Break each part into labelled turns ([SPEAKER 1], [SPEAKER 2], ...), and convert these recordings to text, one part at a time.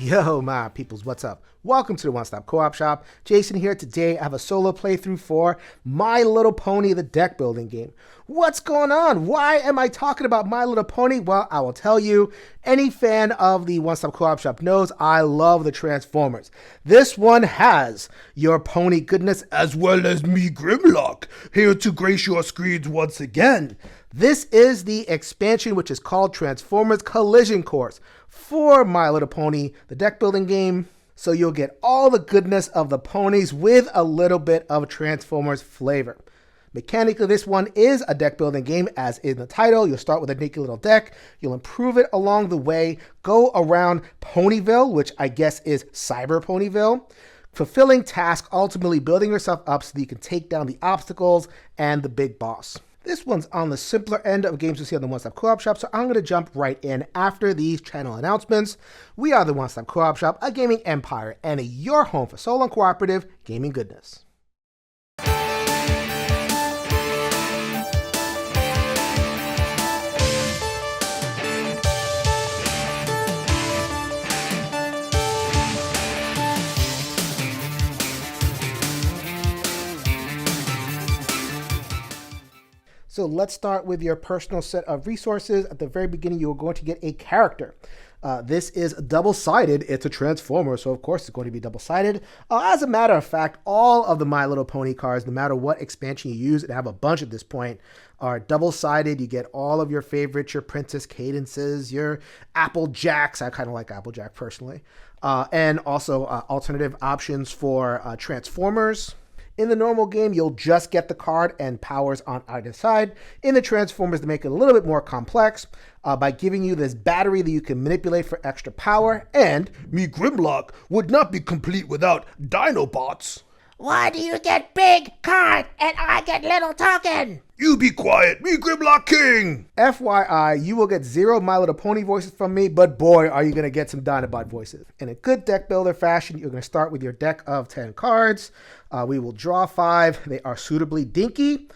[SPEAKER 1] Yo, my peoples, what's up? Welcome to the One Stop Co-op Shop. Jason here. Today I have a solo playthrough for My Little Pony, the deck building game. What's going on? Why am I talking about My Little Pony? Well, I will tell you. Any fan of the One Stop Co-op Shop knows I love the Transformers. This one has your pony goodness as well as me, Grimlock, here to grace your screens once again. This is the expansion which is called Transformers Collision Course for My Little Pony, the deck building game. So you'll get all the goodness of the ponies with a little bit of Transformers flavor. Mechanically, this one is a deck building game, as in the title. You'll start with a sneaky little deck. You'll improve it along the way. Go around Ponyville, which I guess is Cyber Ponyville. Fulfilling tasks, ultimately building yourself up so that you can take down the obstacles and the big boss. This one's on the simpler end of games we see on the One Stop Co-op Shop, so I'm going to jump right in after these channel announcements. We are the One Stop Co-op Shop, a gaming empire, and your home for solo and cooperative gaming goodness. So let's start with your personal set of resources. At the very beginning, you're going to get a character. This is double-sided. It's a Transformer, so of course it's going to be double-sided. As a matter of fact, all of the My Little Pony cards, no matter what expansion you use, and I have a bunch at this point, are double-sided. You get all of your favorites, your Princess Cadences, your Applejacks. I kind of like Applejack personally. And also alternative options for Transformers. In the normal game, you'll just get the card and powers on either side. In the Transformers, they make it a little bit more complex by giving you this battery that you can manipulate for extra power. And me, Grimlock, would not be complete without Dinobots.
[SPEAKER 2] Why do you get big card and I get little token?
[SPEAKER 3] You be quiet, me Grimlock King!
[SPEAKER 1] FYI, you will get 0 My Little Pony voices from me, but boy, are you going to get some Dinobot voices. In a good deck builder fashion, you're going to start with your deck of 10 cards. We will draw 5. They are suitably dinky.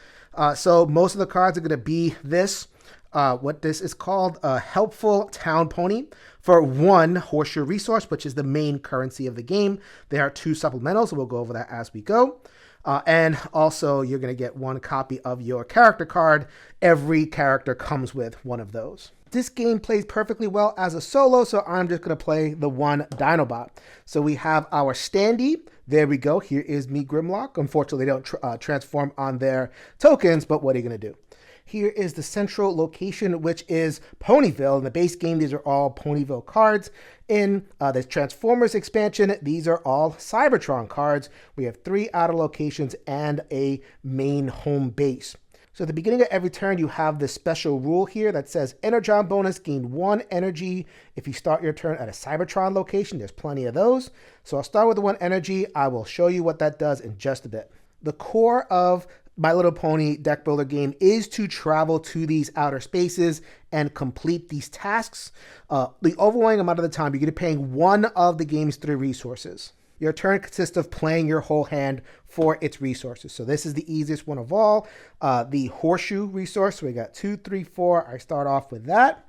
[SPEAKER 1] So most of the cards are going to be this. What this is called a helpful town pony for 1 horseshoe resource, which is the main currency of the game. There are 2 supplementals, so we'll go over that as we go. And also you're going to get 1 copy of your character card. Every character comes with 1 of those. This game plays perfectly well as a solo, so I'm just going to play the 1 Dinobot. So we have our standee. There we go. Here is me, Grimlock. Unfortunately, they don't transform on their tokens, but what are you going to do? Here is the central location, which is Ponyville. In the base game, these are all Ponyville cards. In the Transformers expansion, these are all Cybertron cards. We have 3 outer locations and a main home base. So at the beginning of every turn, you have this special rule here that says Energon bonus, gain 1 energy if you start your turn at a Cybertron location. There's plenty of those. So I'll start with the 1 energy. I will show you what that does in just a bit. The core of My Little Pony deck builder game is to travel to these outer spaces and complete these tasks. The overwhelming amount of the time, you're going to be paying 1 of the game's 3 resources. Your turn consists of playing your whole hand for its resources. So this is the easiest one of all, the horseshoe resource. So we got 2, 3, 4. I start off with that.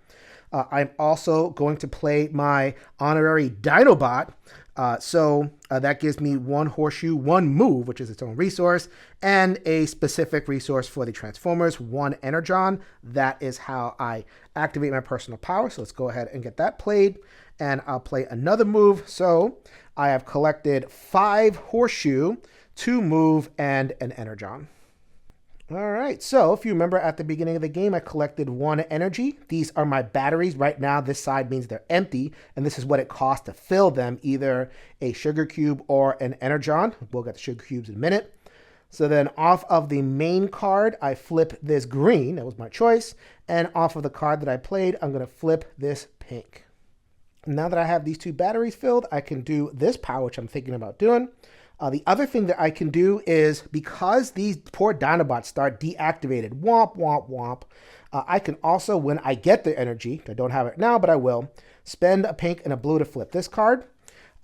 [SPEAKER 1] I'm also going to play my honorary Dinobot. So that gives me 1 horseshoe, 1 move, which is its own resource, and a specific resource for the Transformers, 1 Energon. That is how I activate my personal power. So let's go ahead and get that played, and I'll play another move. So I have collected 5 horseshoe, 2 move, and an Energon. All right, so if you remember at the beginning of the game, I collected 1 energy. These are my batteries. Right now, this side means they're empty, and this is what it costs to fill them, either a sugar cube or an Energon. We'll get the sugar cubes in a minute. So then off of the main card, I flip this green. That was my choice. And off of the card that I played, I'm going to flip this pink. Now that I have these 2 batteries filled, I can do this power, which I'm thinking about doing. The other thing that I can do is, because these poor Dinobots start deactivated, womp, womp, womp, I can also, when I get the energy, I don't have it now, but I will, spend a pink and a blue to flip this card.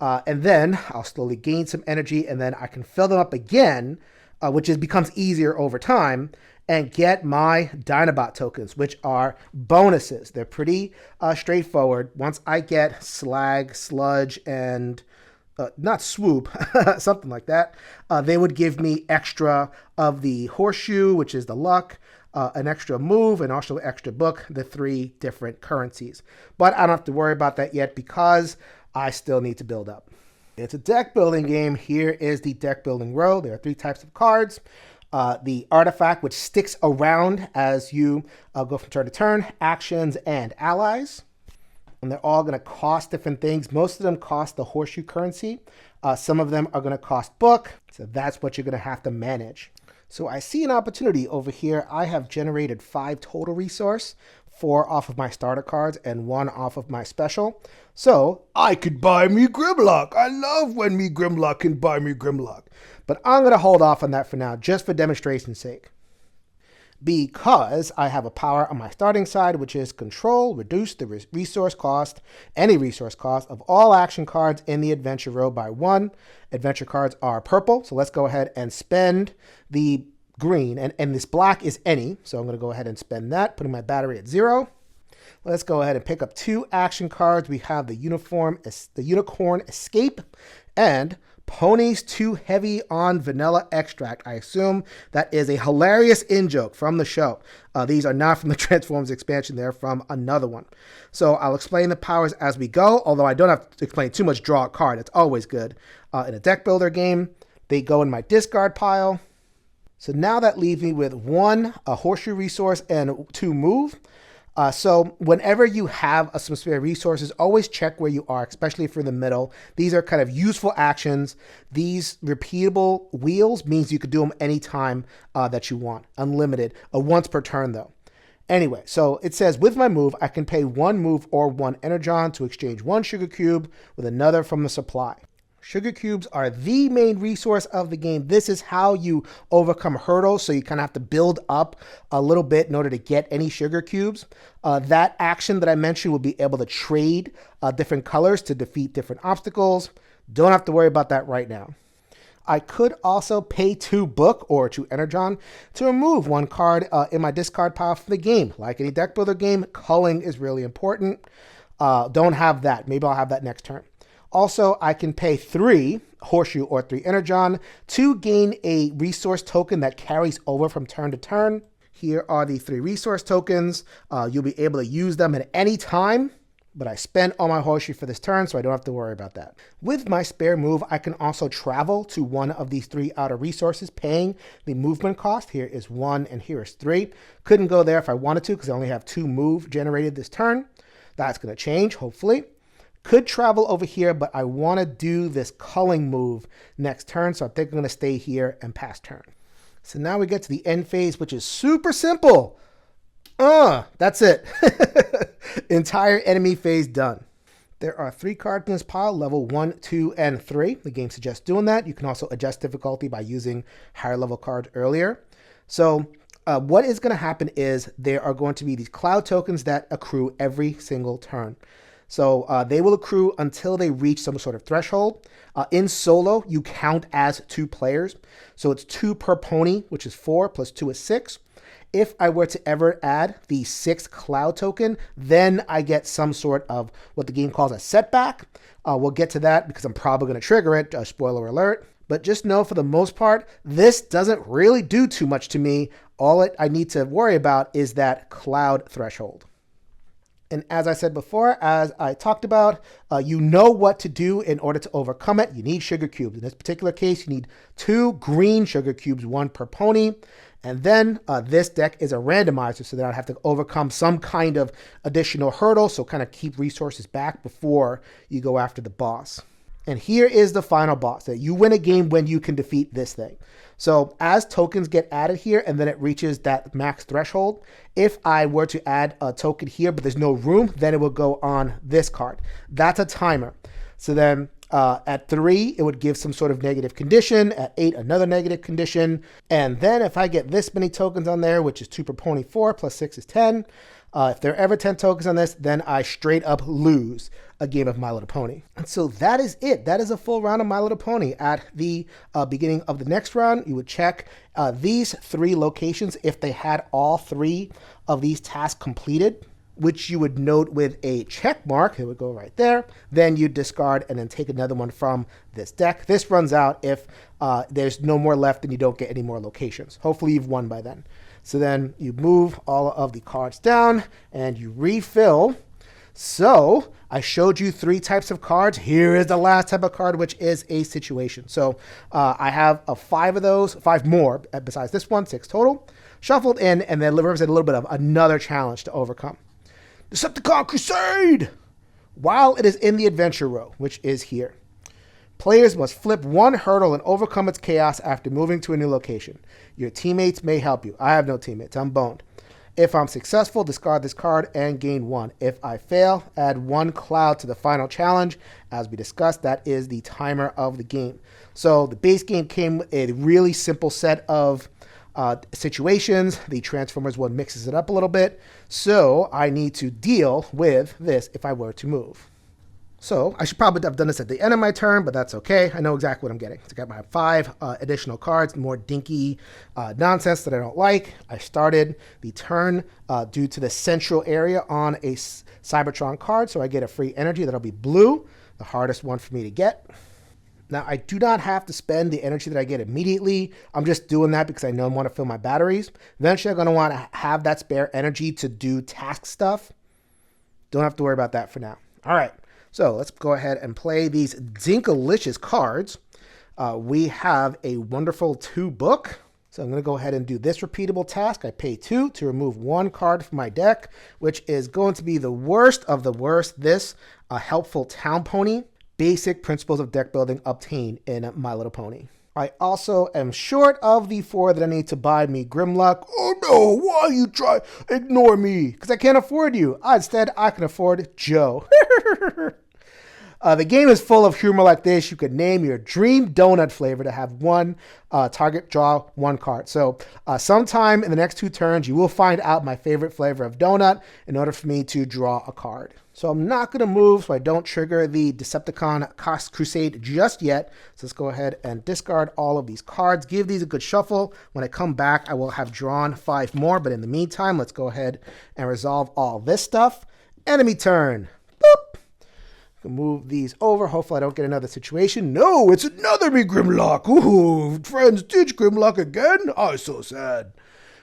[SPEAKER 1] And then I'll slowly gain some energy, and then I can fill them up again becomes easier over time, and get my Dinobot tokens, which are bonuses. They're pretty straightforward. Once I get Slag, Sludge, and not Swoop, something like that, they would give me extra of the Horseshoe, which is the luck, an extra move, and also extra book, the 3 different currencies. But I don't have to worry about that yet because I still need to build up. It's a deck building game. Here is the deck building row. There are 3 types of cards. The artifact, which sticks around as you go from turn to turn, actions, and allies. And they're all going to cost different things. Most of them cost the Horseshoe currency. Some of them are going to cost book. So that's what you're going to have to manage. So I see an opportunity over here. I have generated 5 total resource, 4 off of my starter cards and 1 off of my special. So
[SPEAKER 3] I could buy me Grimlock. I love when me Grimlock can buy me Grimlock.
[SPEAKER 1] but I'm going to hold off on that for now, just for demonstration's sake. Because I have a power on my starting side, which is control, reduce the resource cost, any resource cost of all action cards in the adventure row by 1. Adventure cards are purple, so let's go ahead and spend the green. And this black is any, so I'm going to go ahead and spend that, putting my battery at 0. Let's go ahead and pick up 2 action cards. We have the Unicorn Escape and Ponies Too Heavy on Vanilla Extract. I assume that is a hilarious in-joke from the show. These are not from the Transformers expansion. They're from another one. So I'll explain the powers as we go, although I don't have to explain too much. Draw a card. It's always good. In a deck builder game, they go in my discard pile. So now that leaves me with 1 Horseshoe resource and 2 move. So whenever you have some spare resources, always check where you are, especially if you're in the middle. These are kind of useful actions. These repeatable wheels means you could do them anytime that you want. Unlimited. Once per turn, though. Anyway, so it says, with my move, I can pay 1 move or 1 energon to exchange 1 sugar cube with another from the supply. Sugar cubes are the main resource of the game. This is how you overcome hurdles, so you kind of have to build up a little bit in order to get any sugar cubes. That action that I mentioned will be able to trade different colors to defeat different obstacles. Don't have to worry about that right now. I could also pay 2 book or 2 energon to remove 1 card in my discard pile from the game. Like any deck builder game, culling is really important. Don't have that. Maybe I'll have that next turn. Also, I can pay 3 Horseshoe or 3 Energon to gain a resource token that carries over from turn to turn. Here are the 3 resource tokens. You'll be able to use them at any time, but I spent all my Horseshoe for this turn, so I don't have to worry about that. With my spare move, I can also travel to one of these 3 outer resources, paying the movement cost. Here is 1 and here is 3. Couldn't go there if I wanted to because I only have 2 move generated this turn. That's going to change, hopefully. Could travel over here, but I want to do this culling move next turn, so I think I'm going to stay here and pass turn. So now we get to the end phase, which is super simple. That's it. Entire enemy phase done. There are 3 cards in this pile, level 1, 2, and 3. The game suggests doing that. You can also adjust difficulty by using higher level cards earlier. So what is going to happen is there are going to be these cloud tokens that accrue every single turn. So they will accrue until they reach some sort of threshold. In solo, you count as 2 players. So it's 2 per pony, which is 4, plus 2 is 6. If I were to ever add the 6th cloud token, then I get some sort of what the game calls a setback. We'll get to that because I'm probably going to trigger it, spoiler alert. But just know for the most part, this doesn't really do too much to me. All I need to worry about is that cloud threshold. And as I said before, as I talked about, you know what to do in order to overcome it. You need sugar cubes. In this particular case, you need 2 green sugar cubes, 1 per pony. And then this deck is a randomizer, so that I have to overcome some kind of additional hurdle, so kind of keep resources back before you go after the boss. And here is the final boss, that you win a game when you can defeat this thing. So as tokens get added here and then it reaches that max threshold, if I were to add a token here but there's no room, then it will go on this card. That's a timer. So then at 3, it would give some sort of negative condition. At 8, another negative condition. And then if I get this many tokens on there, which is 2 per pony 4, plus 6 is 10, If there are ever 10 tokens on this, then I straight up lose a game of My Little Pony. And so that is it. That is a full round of My Little Pony. At the beginning of the next round, you would check these 3 locations if they had all 3 of these tasks completed, which you would note with a check mark. It would go right there. Then you discard and then take another one from this deck. This runs out if there's no more left and you don't get any more locations. Hopefully you've won by then. So then you move all of the cards down and you refill. So I showed you 3 types of cards. Here is the last type of card, which is a situation. So I have 5 of those, 5 more besides this one, 6 total, shuffled in, and then represent a little bit of another challenge to overcome. Decepticon Crusade! While it is in the adventure row, which is here, players must flip 1 hurdle and overcome its chaos after moving to a new location. Your teammates may help you. I have no teammates. I'm boned. If I'm successful, discard this card and gain 1. If I fail, add 1 cloud to the final challenge. As we discussed, that is the timer of the game. So the base game came with a really simple set of situations. The Transformers one mixes it up a little bit. So I need to deal with this if I were to move. So I should probably have done this at the end of my turn, but that's okay. I know exactly what I'm getting. So I got my 5 additional cards, more dinky nonsense that I don't like. I started the turn due to the central area on a Cybertron card, so I get a free energy. That'll be blue, the hardest one for me to get. Now, I do not have to spend the energy that I get immediately. I'm just doing that because I know I want to fill my batteries. Eventually, I'm going to want to have that spare energy to do task stuff. Don't have to worry about that for now. All right, so let's go ahead and play these Dinkalicious cards. We have a wonderful 2 book. So I'm going to go ahead and do this repeatable task. I pay 2 to remove 1 card from my deck, which is going to be the worst of the worst. This helpful town pony. Basic principles of deck building obtained in My Little Pony. I also am short of the 4 that I need to buy me Grimlock.
[SPEAKER 3] Oh no, why you try ignore me?
[SPEAKER 1] Because I can't afford you. Instead, I can afford Joe. The game is full of humor like this. You could name your dream donut flavor to have 1 target draw 1 card. So sometime in the next 2 turns, you will find out my favorite flavor of donut in order for me to draw a card. So I'm not going to move so I don't trigger the Decepticon Crusade just yet. So let's go ahead and discard all of these cards. Give these a good shuffle. When I come back, I will have drawn 5 more. But in the meantime, let's go ahead and resolve all this stuff. Enemy turn. Boop. Move these over. Hopefully I don't get another situation.
[SPEAKER 3] No, it's another me Grimlock. Ooh, friends, ditch Grimlock again? I'm so sad.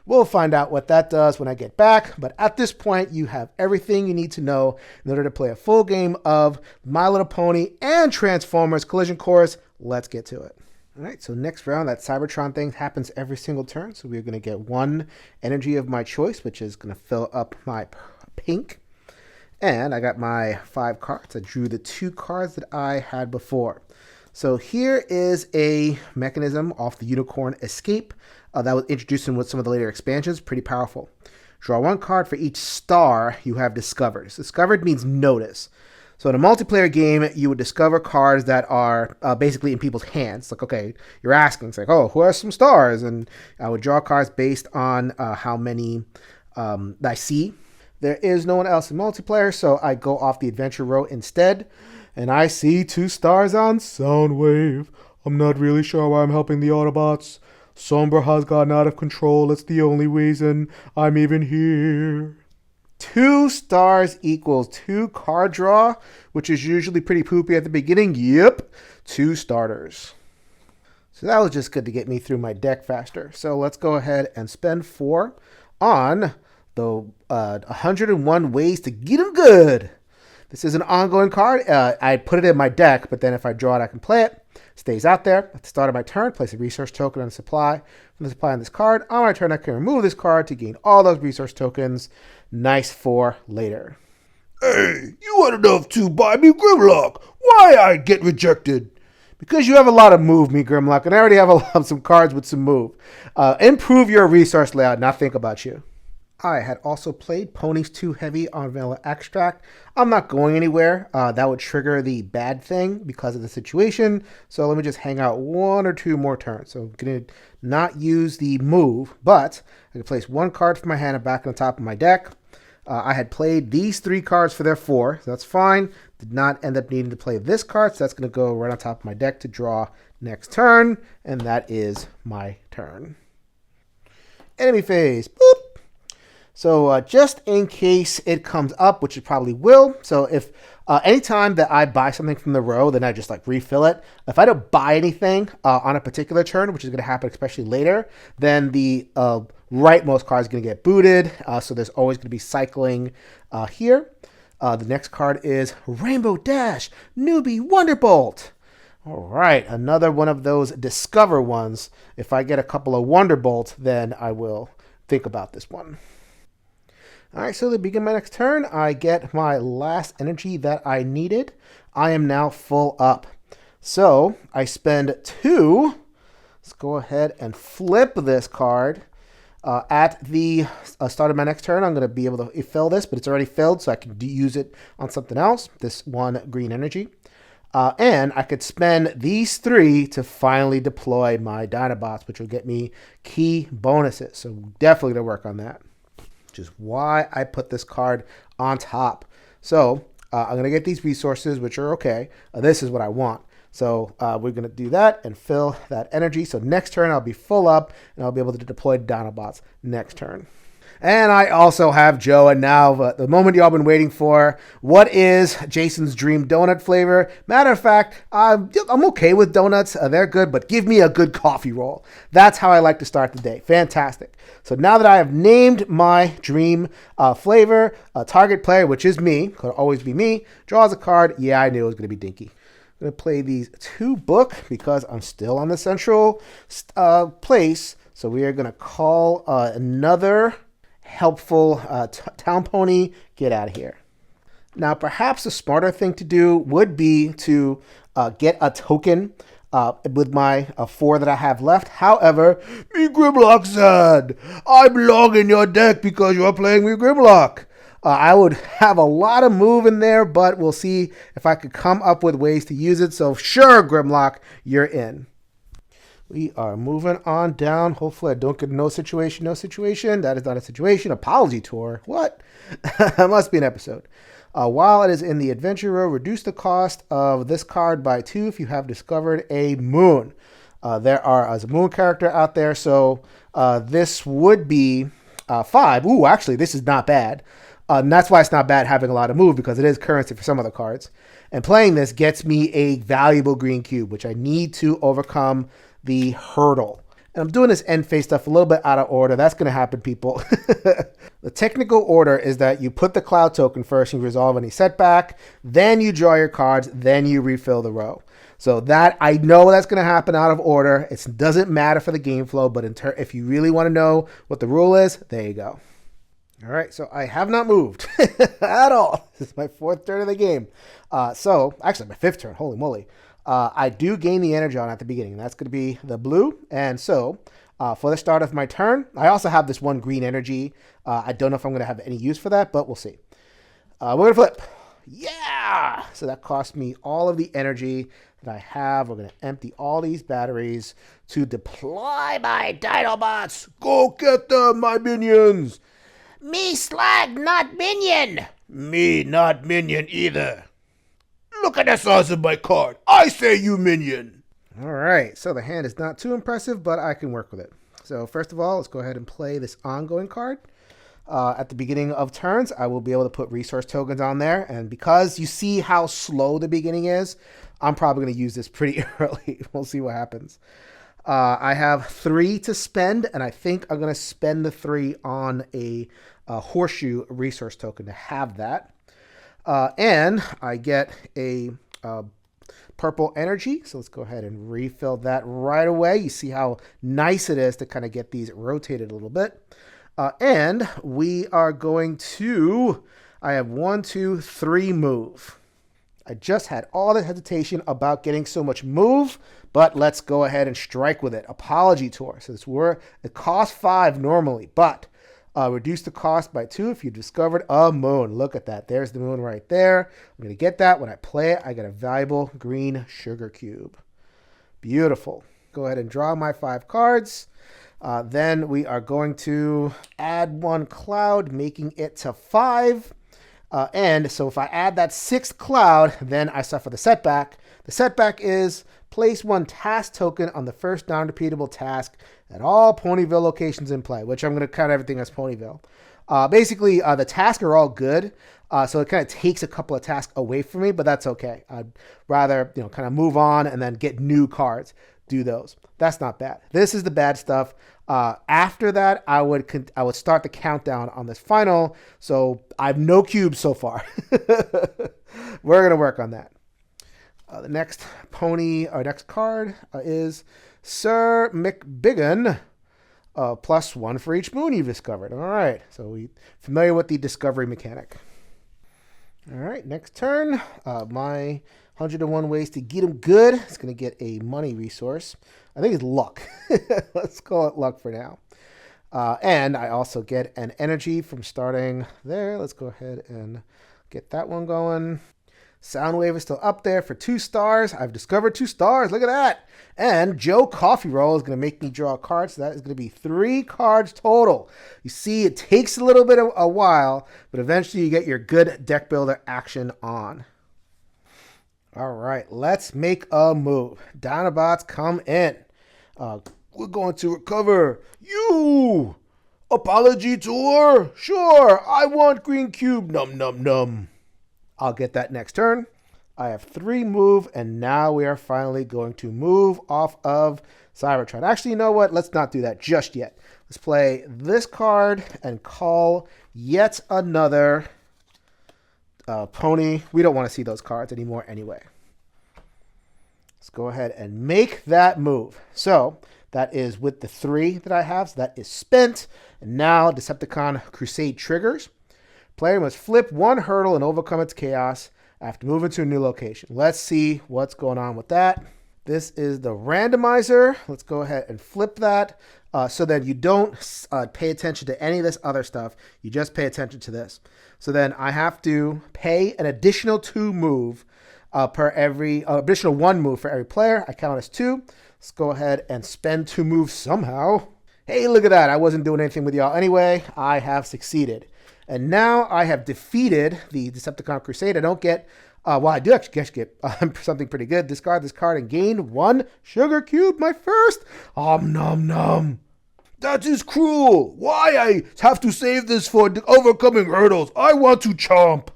[SPEAKER 1] We'll find out what that does when I get back. But at this point, you have everything you need to know in order to play a full game of My Little Pony and Transformers Collision Course. Let's get to it. All right, so next round, that Cybertron thing happens every single turn. So we're going to get 1 energy of my choice, which is going to fill up my pink. And I got my 5 cards. I drew the 2 cards that I had before. So here is a mechanism off the Unicorn Escape that was introduced in with some of the later expansions. Pretty powerful. Draw 1 card for each star you have discovered. Discovered means notice. So in a multiplayer game, you would discover cards that are basically in people's hands. Like, okay, you're asking, it's like, oh, who has some stars? And I would draw cards based on how many I see. There is no one else in multiplayer, so I go off the adventure row instead. And I see 2 stars on Soundwave. I'm not really sure why I'm helping the Autobots. Sombra has gotten out of control. It's the only reason I'm even here. 2 stars equals 2 card draw, which is usually pretty poopy at the beginning. Yep, 2 starters. So that was just good to get me through my deck faster. So let's go ahead and spend 4 on the 101 ways to get them good. This is an ongoing card. I put it in my deck, but then if I draw it, I can play it. Stays out there. At the start of my turn, place a resource token on the supply. From the supply on this card, on my turn, I can remove this card to gain all those resource tokens. Nice for later.
[SPEAKER 3] Hey, you had enough to buy me Grimlock. Why I get rejected?
[SPEAKER 1] Because you have a lot of move, me Grimlock, and I already have some cards with some move. Improve your resource layout, not think about you. I had also played Ponies Too Heavy on Vanilla Extract. I'm not going anywhere. That would trigger the bad thing because of the situation. So let me just hang out 1 or 2 more turns. So I'm going to not use the move, but I can place 1 card from my hand and back on the top of my deck. I had played these 3 cards for their 4, so that's fine. Did not end up needing to play this card, so that's going to go right on top of my deck to draw next turn, and that is my turn. Enemy phase. Boop. So just in case it comes up, which it probably will. So if anytime that I buy something from the row, then I just like refill it. If I don't buy anything on a particular turn, which is going to happen especially later, then the rightmost card is going to get booted. So there's always going to be cycling here. The next card is Rainbow Dash, Newbie Wonderbolt. All right, another one of those Discover ones. If I get a couple of Wonderbolts, then I will think about this one. All right, so to begin my next turn, I get my last energy that I needed. I am now full up. So I spend 2. Let's go ahead and flip this card. At the start of my next turn, I'm going to be able to fill this, but it's already filled, so I can use it on something else, this 1 green energy. And I could spend these 3 to finally deploy my Dinobots, which will get me key bonuses. So definitely going to work on that. Which is why I put this card on top. So I'm going to get these resources, which are okay. This is what I want. So we're going to do that and fill that energy. So next turn, I'll be full up, and I'll be able to deploy Dinobots next turn. And I also have Joe, and now the moment y'all been waiting for. What is Jason's dream donut flavor? Matter of fact, I'm okay with donuts. They're good, but give me a good coffee roll. That's how I like to start the day. Fantastic. So now that I have named my dream flavor, target player, which is me, could always be me, draws a card. Yeah, I knew it was going to be Dinky. I'm going to play these 2 book because I'm still on the central place. So we are going to call another helpful town pony. Get out of here. Now, perhaps a smarter thing to do would be to get a token with my 4 that I have left. However,
[SPEAKER 3] Me Grimlock said, I belong in your deck because you are playing me Grimlock.
[SPEAKER 1] I would have a lot of move in there, but we'll see if I could come up with ways to use it. So sure, Grimlock, you're in. We are moving on down. Hopefully I don't get no situation. That is not a situation. Apology tour. What? That must be an episode. While it is in the adventure row, reduce the cost of this card by 2 if you have discovered a moon. There are as a moon character out there, so this would be 5. Ooh, actually, this is not bad. And that's why it's not bad having a lot of move, because it is currency for some of the cards. And playing this gets me a valuable green cube, which I need to overcome the hurdle. And I'm doing this end phase stuff a little bit out of order. That's going to happen, people. The technical order is that you put the cloud token first, you resolve any setback, then you draw your cards, then you refill the row. So that, I know that's going to happen out of order. It doesn't matter for the game flow, but if you really want to know what the rule is, there you go. All right, so I have not moved at all. This is my 4th turn of the game. So, actually, my 5th turn. Holy moly. I do gain the Energon at the beginning. That's going to be the blue. And so, for the start of my turn, I also have this 1 green energy. I don't know if I'm going to have any use for that, but we'll see. We're going to flip. Yeah! So that cost me all of the energy that I have. We're going to empty all these batteries to deploy my Dinobots.
[SPEAKER 3] Go get them, my minions.
[SPEAKER 2] Me slag, not minion.
[SPEAKER 3] Me not minion either. Look at the size of my card. I say you minion.
[SPEAKER 1] All right, so the hand is not too impressive, but I can work with it. So first of all, let's go ahead and play this ongoing card. At the beginning of turns, I will be able to put resource tokens on there. And because you see how slow the beginning is, I'm probably going to use this pretty early. We'll see what happens. I have 3 to spend, and I think I'm going to spend the 3 on a horseshoe resource token to have that. And I get a purple energy. So let's go ahead and refill that right away. You see how nice it is to kind of get these rotated a little bit. And we are going to, I have 1, 2, 3 move. I just had all the hesitation about getting so much move, but let's go ahead and strike with it. Apology tour. So it costs 5 normally, but reduce the cost by 2 if you discovered a moon. Look at that. There's the moon right there. I'm going to get that. When I play it, I get a valuable green sugar cube. Beautiful. Go ahead and draw my 5 cards. Then we are going to add 1 cloud, making it to 5. And so if I add that 6th cloud, then I suffer the setback. The setback is place 1 task token on the first non-repeatable task at all Ponyville locations in play, which I'm going to count everything as Ponyville. Basically, the tasks are all good, so it kind of takes a couple of tasks away from me, but that's okay. I'd rather, kind of move on and then get new cards. Do those. That's not bad. This is the bad stuff. After that, I would start the countdown on this final. So I have no cubes so far. We're gonna work on that. The next next card is Sir McBiggin. +1 for each moon you've discovered. All right. So we familiar with the discovery mechanic. All right. Next turn. My 101 ways to get him good. It's going to get a money resource. I think it's luck. Let's call it luck for now. And I also get an energy from starting there. Let's go ahead and get that one going. Soundwave is still up there for 2 stars. I've discovered 2 stars. Look at that. And Joe Coffee Roll is going to make me draw a card. So that is going to be 3 cards total. You see, it takes a little bit of a while, but eventually you get your good deck builder action on. All right, let's make a move. Dinobots come in.
[SPEAKER 3] We're going to recover. You! Apology tour? Sure, I want green cube. Num num num.
[SPEAKER 1] I'll get that next turn. I have 3 move, and now we are finally going to move off of Cybertron. Actually, you know what? Let's not do that just yet. Let's play this card and call yet another pony. We don't want to see those cards anymore anyway. Let's go ahead and make that move. So that is with the 3 that I have. So that is spent. And now Decepticon Crusade triggers. Player must flip 1 hurdle and overcome its chaos after moving to a new location. Let's see what's going on with that. This is the randomizer. Let's go ahead and flip that so that you don't pay attention to any of this other stuff. You just pay attention to this. So then I have to pay an additional 2 move per every, additional 1 move for every player. I count as 2. Let's go ahead and spend 2 moves somehow. Hey, look at that. I wasn't doing anything with y'all anyway. I have succeeded. And now I have defeated the Decepticon Crusade. I don't get, well, I do actually get something pretty good. Discard this card and gain 1 sugar cube, my first. Nom nom.
[SPEAKER 3] That is cruel. Why I have to save this for overcoming hurdles? I want to chomp.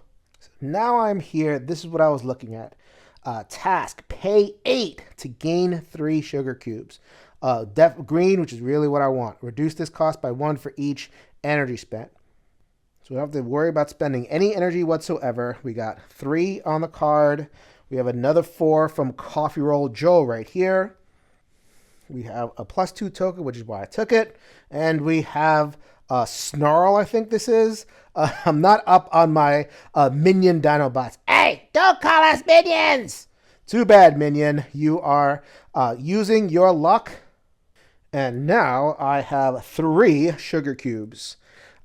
[SPEAKER 1] Now I'm here. This is what I was looking at. Task, pay 8 to gain 3 sugar cubes. Green, which is really what I want. Reduce this cost by 1 for each energy spent. So we don't have to worry about spending any energy whatsoever. We got 3 on the card. We have another 4 from Coffee Roll Joe right here. We have a +2 token, which is why I took it. And we have Snarl, I think this is. I'm not up on my minion Dinobots.
[SPEAKER 2] Hey, don't call us minions!
[SPEAKER 1] Too bad, minion. You are using your luck. And now I have 3 sugar cubes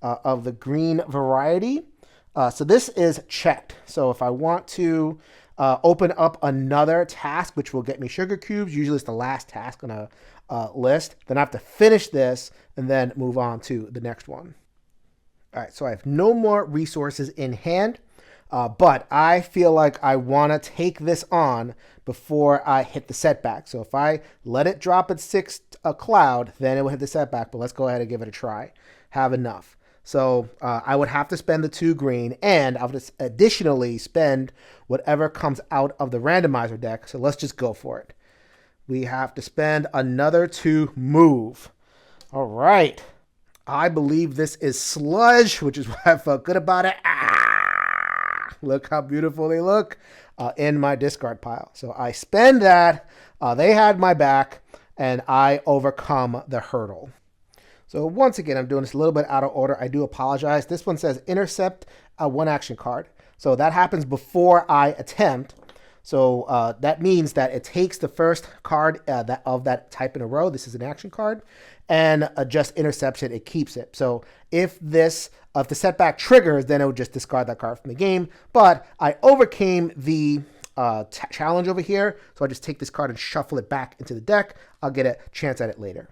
[SPEAKER 1] of the green variety. So this is checked. So if I want to open up another task, which will get me sugar cubes, usually it's the last task on a list, then I have to finish this and then move on to the next one. All right, so I have no more resources in hand, but I feel like I want to take this on before I hit the setback. So if I let it drop at 6 cloud, then it will hit the setback, but let's go ahead and give it a try. Have enough. So I would have to spend the 2 green, and I'll just additionally spend whatever comes out of the randomizer deck. So let's just go for it. We have to spend another 2 move. All right. I believe this is Sludge, which is why I felt good about it. Look how beautiful they look in my discard pile. So I spend that. They had my back, and I overcome the hurdle. So once again, I'm doing this a little bit out of order. I do apologize. This one says intercept a 1 action card. So that happens before I attempt. So that means that it takes the first card of that type in a row. This is an action card. And just intercepts it. It keeps it. So if the setback triggers, then it would just discard that card from the game. But I overcame the challenge over here. So I just take this card and shuffle it back into the deck. I'll get a chance at it later.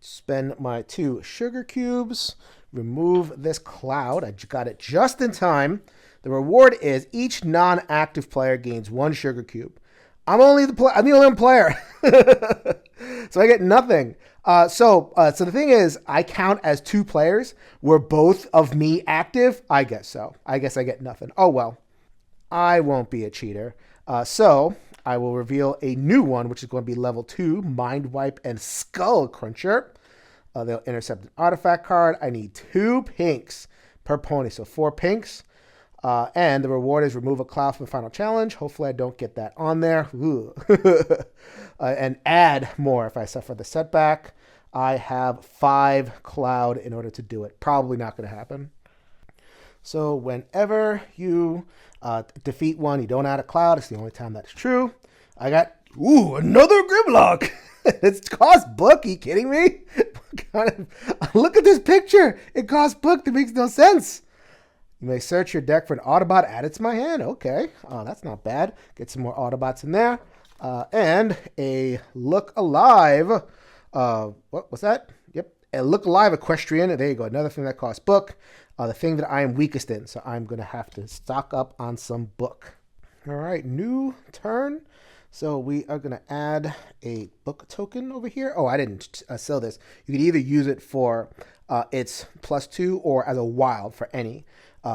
[SPEAKER 1] Spend my 2 sugar cubes. Remove this cloud. I got it just in time. The reward is each non-active player gains 1 sugar cube. I'm the only one player, so I get nothing. So the thing is, I count as 2 players. Were both of me active? I guess so. I guess I get nothing. Oh well, I won't be a cheater. So I will reveal a new one, which is going to be level 2, Mind Wipe and Skull Cruncher. They'll intercept an artifact card. I need 2 pinks per pony, so 4 pinks. And the reward is remove a cloud from the final challenge. Hopefully I don't get that on there. And add more if I suffer the setback. I have 5 cloud in order to do it. Probably not going to happen. So whenever you defeat one, you don't add a cloud. It's the only time that's true. I got, another Grimlock. It's cost book. Are you kidding me? Look at this picture. It costs book. That makes no sense. You may search your deck for an Autobot added to my hand. Okay. Oh, that's not bad. Get some more Autobots in there. And a Look Alive. What was that? Yep. A Look Alive Equestrian. There you go. Another thing that costs book. The thing that I am weakest in. So I'm going to have to stock up on some book. All right. New turn. So we are going to add a book token over here. Oh, I didn't sell this. You could either use it for its +2 or as a wild for any.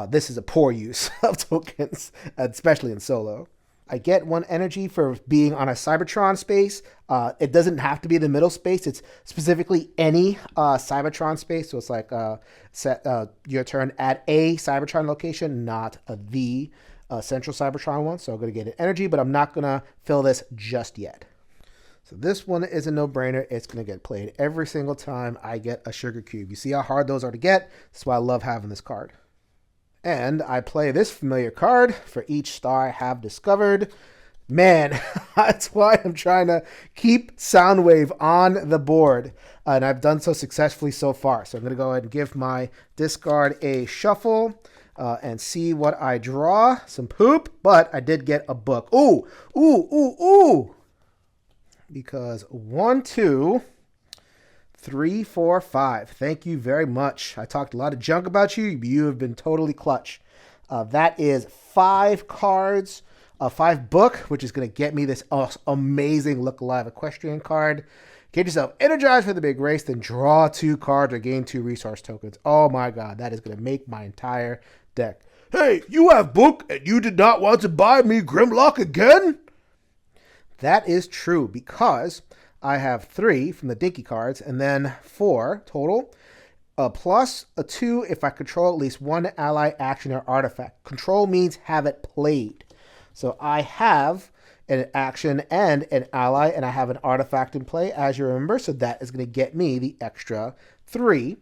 [SPEAKER 1] This is a poor use of tokens, especially in solo. I get 1 energy for being on a Cybertron space. It doesn't have to be the middle space. It's specifically any Cybertron space. So it's like set your turn at a Cybertron location, not the central Cybertron one. So I'm going to get an energy, but I'm not going to fill this just yet. So this one is a no-brainer. It's going to get played every single time I get a sugar cube. You see how hard those are to get? That's why I love having this card. And I play this familiar card for each star I have discovered. Man, that's why I'm trying to keep Soundwave on the board. And I've done so successfully so far. So I'm going to go ahead and give my discard a shuffle and see what I draw. Some poop, but I did get a book. Ooh. Because 1, 2, 3, 4, 5. Thank you very much. I talked a lot of junk about you. You have been totally clutch. That is 5 cards, 5 book, which is going to get me this amazing Look Alive Equestrian card. Get yourself energized for the big race, then draw 2 cards or gain 2 resource tokens. Oh my god, that is going to make my entire deck.
[SPEAKER 3] Hey, you have book and you did not want to buy me Grimlock again?
[SPEAKER 1] That is true because I have 3 from the Dinky cards and then 4 total. Plus a 2 if I control at least 1 ally, action, or artifact. Control means have it played. So I have an action and an ally, and I have an artifact in play, as you remember. So that is going to get me the extra 3.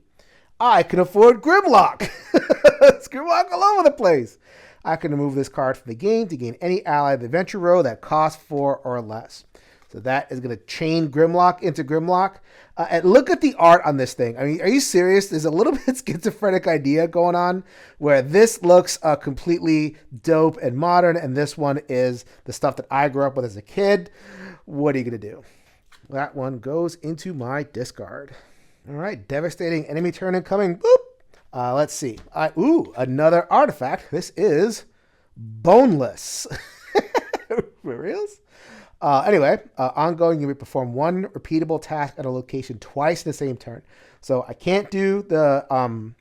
[SPEAKER 1] I can afford Grimlock. It's Grimlock all over the place. I can remove this card from the game to gain any ally of the adventure row that costs 4 or less. So that is going to chain Grimlock into Grimlock. And look at the art on this thing. I mean, are you serious? There's a little bit schizophrenic idea going on where this looks completely dope and modern, and this one is the stuff that I grew up with as a kid. What are you going to do? That one goes into my discard. All right, devastating enemy turn incoming. Boop. Let's see. Another artifact. This is Boneless. For reals? Anyway, ongoing, you may perform 1 repeatable task at a location twice in the same turn. So I can't do the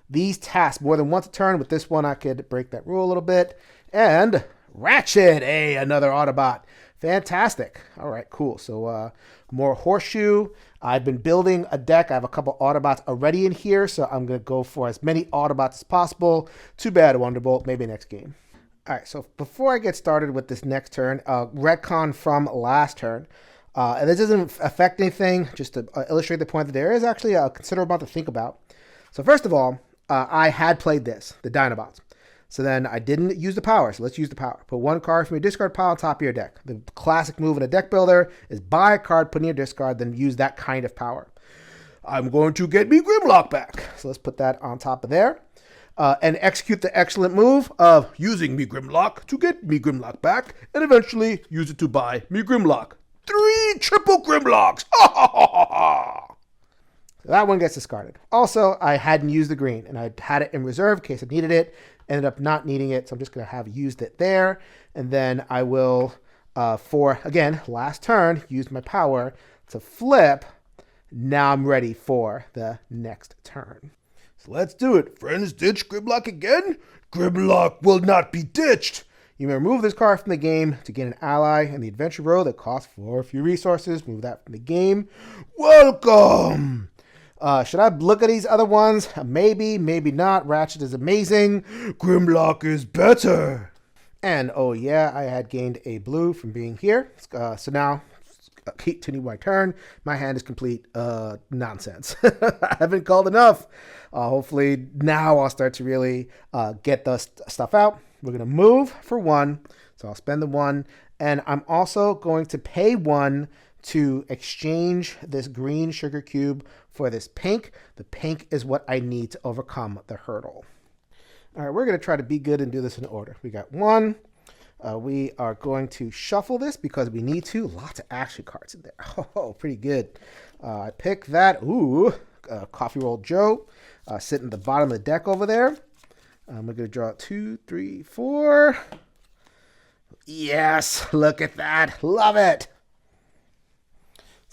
[SPEAKER 1] these tasks more than once a turn. With this one, I could break that rule a little bit. And Ratchet, another Autobot. Fantastic. All right, cool. So more Horseshoe. I've been building a deck. I have a couple Autobots already in here, so I'm going to go for as many Autobots as possible. Too bad, Wonderbolt. Maybe next game. All right, so before I get started with this next turn, retcon from last turn. And this doesn't affect anything, just to illustrate the point that there is actually a considerable amount to think about. So first of all, I had played this, the Dinobots. So then I didn't use the power, so let's use the power. Put 1 card from your discard pile on top of your deck. The classic move in a deck builder is buy a card, put in your discard, then use that kind of power.
[SPEAKER 3] I'm going to get me Grimlock back.
[SPEAKER 1] So let's put that on top of there. And execute the excellent move of
[SPEAKER 3] using me Grimlock to get me Grimlock back, and eventually use it to buy me Grimlock. 3 triple Grimlocks! Ha ha ha ha ha!
[SPEAKER 1] That one gets discarded. Also, I hadn't used the green, and I had it in reserve in case I needed it. Ended up not needing it, so I'm just going to have used it there. And then I will, for, again, last turn, use my power to flip. Now I'm ready for the next turn.
[SPEAKER 3] So let's do it. Friends ditch Grimlock again? Grimlock will not be ditched.
[SPEAKER 1] You may remove this card from the game to gain an ally in the adventure row that costs 4 few resources. Move that from the game.
[SPEAKER 3] Welcome!
[SPEAKER 1] Should I look at these other ones? Maybe, maybe not. Ratchet is amazing.
[SPEAKER 3] Grimlock is better.
[SPEAKER 1] And oh yeah, I had gained a blue from being here. So now, continue my turn. My hand is complete nonsense. I haven't called enough. Hopefully now I'll start to really get the stuff out. We're going to move for 1. So I'll spend the 1. And I'm also going to pay 1 to exchange this green sugar cube for this pink. The pink is what I need to overcome the hurdle. All right, we're going to try to be good and do this in order. We got 1. We are going to shuffle this because we need to. Lots of action cards in there. Oh, pretty good. I pick that. Ooh, Coffee Roll Joe sitting at the bottom of the deck over there. I'm going to draw 2, 3, 4. Yes, look at that. Love it.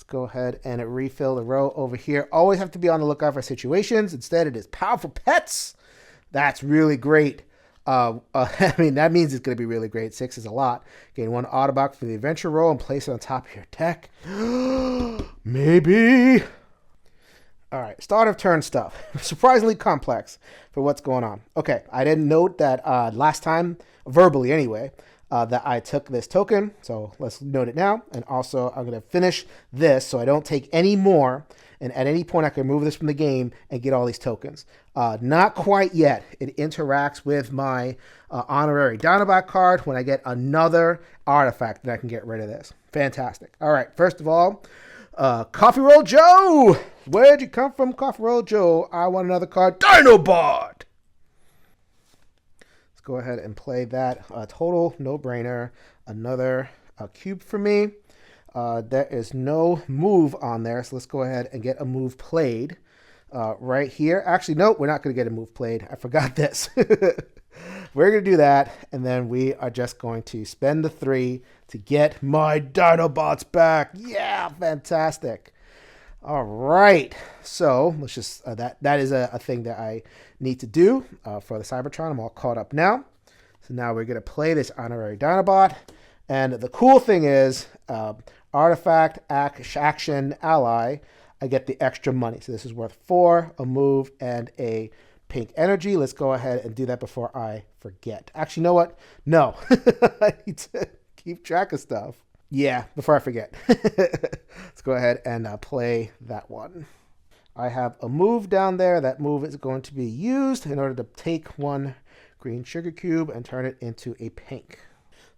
[SPEAKER 1] Go ahead and refill the row over here. Always have to be on the lookout for situations. Instead, it is powerful pets. That's really great. I mean, that means it's going to be really great. 6 is a lot. Gain 1 Autobot for the adventure row and place it on top of your deck.
[SPEAKER 3] Maybe.
[SPEAKER 1] All right, start of turn stuff. Surprisingly complex for what's going on. Okay, I didn't note that last time, verbally anyway, that I took this token. So let's note it now. And also, I'm going to finish this so I don't take any more. And at any point, I can remove this from the game and get all these tokens. Not quite yet. It interacts with my honorary Dinobot card when I get another artifact that I can get rid of this. Fantastic. All right, first of all, Coffee Roll Joe. Where'd you come from, Coffee Roll Joe? I want another card.
[SPEAKER 3] Dinobot!
[SPEAKER 1] Let's go ahead and play that. Total no-brainer. Another cube for me. There is no move on there, so let's go ahead and get a move played right here. Actually, nope, we're not going to get a move played. I forgot this. We're going to do that, and then we are just going to spend the 3 to get my Dinobots back. Yeah, fantastic. All right, so let's just that is a thing that I need to do for the Cybertron. I'm all caught up now. So now we're going to play this honorary Dinobot, and the cool thing is artifact, action, ally, I get the extra money. So this is worth 4, a move, and a pink energy. Let's go ahead and do that before I forget. Actually, you know what? No, I need to keep track of stuff. Yeah, before I forget. Let's go ahead and play that one. I have a move down there. That move is going to be used in order to take 1 green sugar cube and turn it into a pink.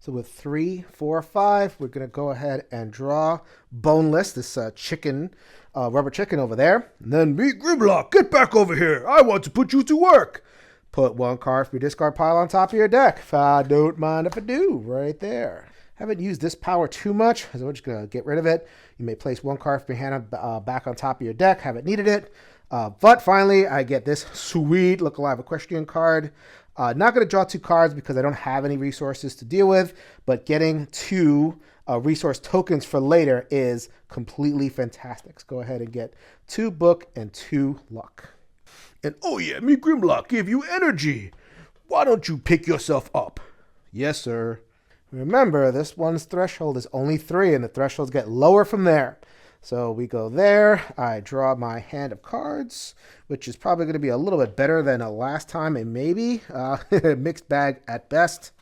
[SPEAKER 1] So with 3, 4, 5, we're going to go ahead and draw Boneless, this chicken, rubber chicken over there.
[SPEAKER 3] And then meet Grimlock. Get back over here. I want to put you to work.
[SPEAKER 1] Put 1 card from your discard pile on top of your deck. If I don't mind if I do, right there. Haven't used this power too much, so we're just going to get rid of it. You may place 1 card from your hand back on top of your deck. Haven't needed it. But finally, I get this sweet Look Alive Equestrian card. Not going to draw 2 cards because I don't have any resources to deal with, but getting 2 resource tokens for later is completely fantastic. So go ahead and get 2 book and 2 luck.
[SPEAKER 3] And oh yeah, me Grimlock give you energy. Why don't you pick yourself up?
[SPEAKER 1] Yes, sir. Remember, this one's threshold is only 3, and the thresholds get lower from there. So we go there. I draw my hand of cards, which is probably going to be a little bit better than last time, and maybe mixed bag at best.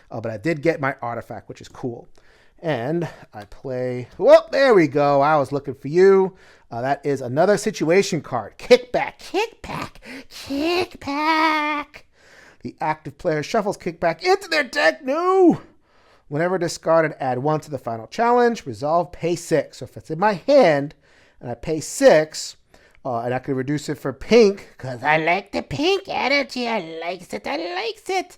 [SPEAKER 1] But I did get my artifact, which is cool. And I play, well, there we go. I was looking for you. That is another situation card. Kickback, kickback, kickback. The active player shuffles kickback into their deck. No! Whenever discarded, add 1 to the final challenge. Resolve, pay 6. So if it's in my hand and I pay 6, and I can reduce it for pink,
[SPEAKER 2] because I like the pink energy. I likes it. I likes it.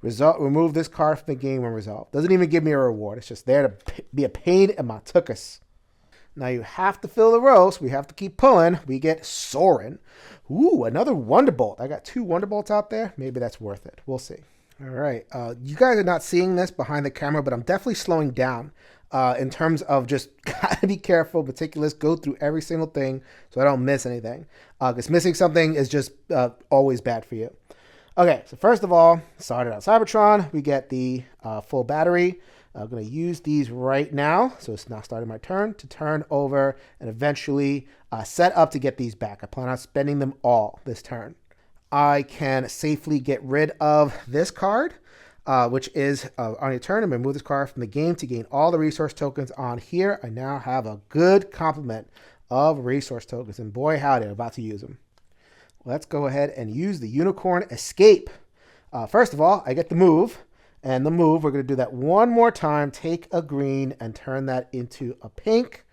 [SPEAKER 1] Remove this card from the game when resolved. Doesn't even give me a reward. It's just there to be a pain in my tuchus. Now you have to fill the row, so we have to keep pulling. We get Soren. Ooh, another Wonderbolt. I got 2 Wonderbolts out there. Maybe that's worth it. We'll see. All right. You guys are not seeing this behind the camera, but I'm definitely slowing down in terms of just gotta be careful, meticulous, go through every single thing so I don't miss anything. Because missing something is just always bad for you. Okay, so first of all, started out Cybertron. We get the full battery. I'm going to use these right now. So it's now starting my turn to turn over and eventually set up to get these back. I plan on spending them all this turn. I can safely get rid of this card, which is on your turn. I'm going to move this card from the game to gain all the resource tokens on here. I now have a good complement of resource tokens, and boy howdy, I'm about to use them. Let's go ahead and use the Unicorn Escape. First of all, I get the move. And the move, we're going to do that one more time. Take a green and turn that into a pink.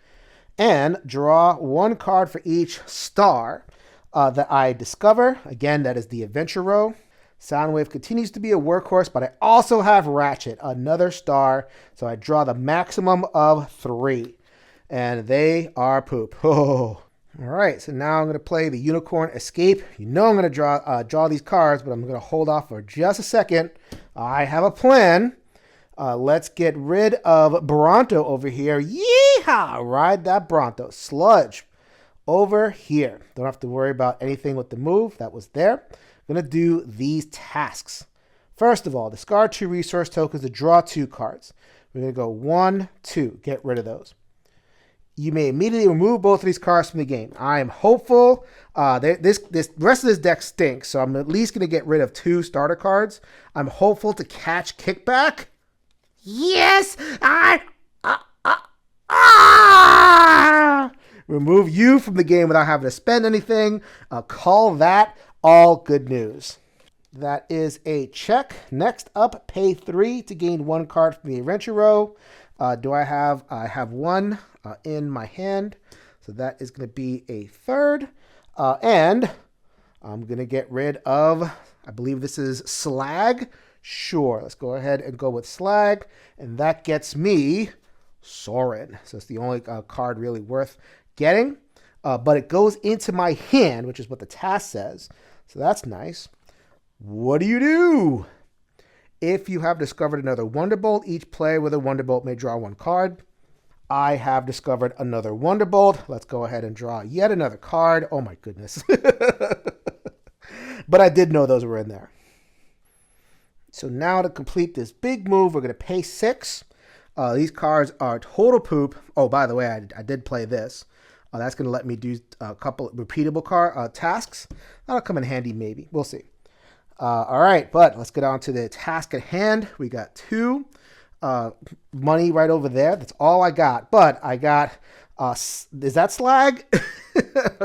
[SPEAKER 1] And draw 1 card for each star that I discover. Again, that is the adventure row. Soundwave continues to be a workhorse, but I also have Ratchet, another star. So I draw the maximum of 3. And they are poop. Oh. All right, so now I'm going to play the Unicorn Escape. You know I'm going to draw these cards, but I'm going to hold off for just a second. I have a plan. Let's get rid of Bronto over here. Yeehaw! Ride that Bronto. Sludge over here. Don't have to worry about anything with the move. That was there. I'm going to do these tasks. First of all, discard 2 resource tokens to draw 2 cards. We're going to go 1, 2. Get rid of those. You may immediately remove both of these cards from the game. I am hopeful. This rest of this deck stinks, so I'm at least going to get rid of 2 starter cards. I'm hopeful to catch Kickback.
[SPEAKER 2] Yes,
[SPEAKER 1] Remove you from the game without having to spend anything. Call that all good news. That is a check. Next up, pay 3 to gain 1 card from the adventure row. I have 1 in my hand, so that is going to be a 3rd. And I'm going to get rid of, I believe this is Slag. Sure, let's go ahead and go with Slag, and that gets me Soren. So it's the only card really worth getting, but it goes into my hand, which is what the task says. So that's nice. What do you do? If you have discovered another Wonderbolt, each player with a Wonderbolt may draw 1 card. I have discovered another Wonderbolt. Let's go ahead and draw yet another card. Oh my goodness. But I did know those were in there. So now to complete this big move, we're going to pay 6. These cards are total poop. Oh, by the way, I did play this. That's going to let me do a couple repeatable tasks. That'll come in handy maybe. We'll see. All right, but let's get on to the task at hand. We got 2 money right over there. That's all I got. But I got, is that Slag?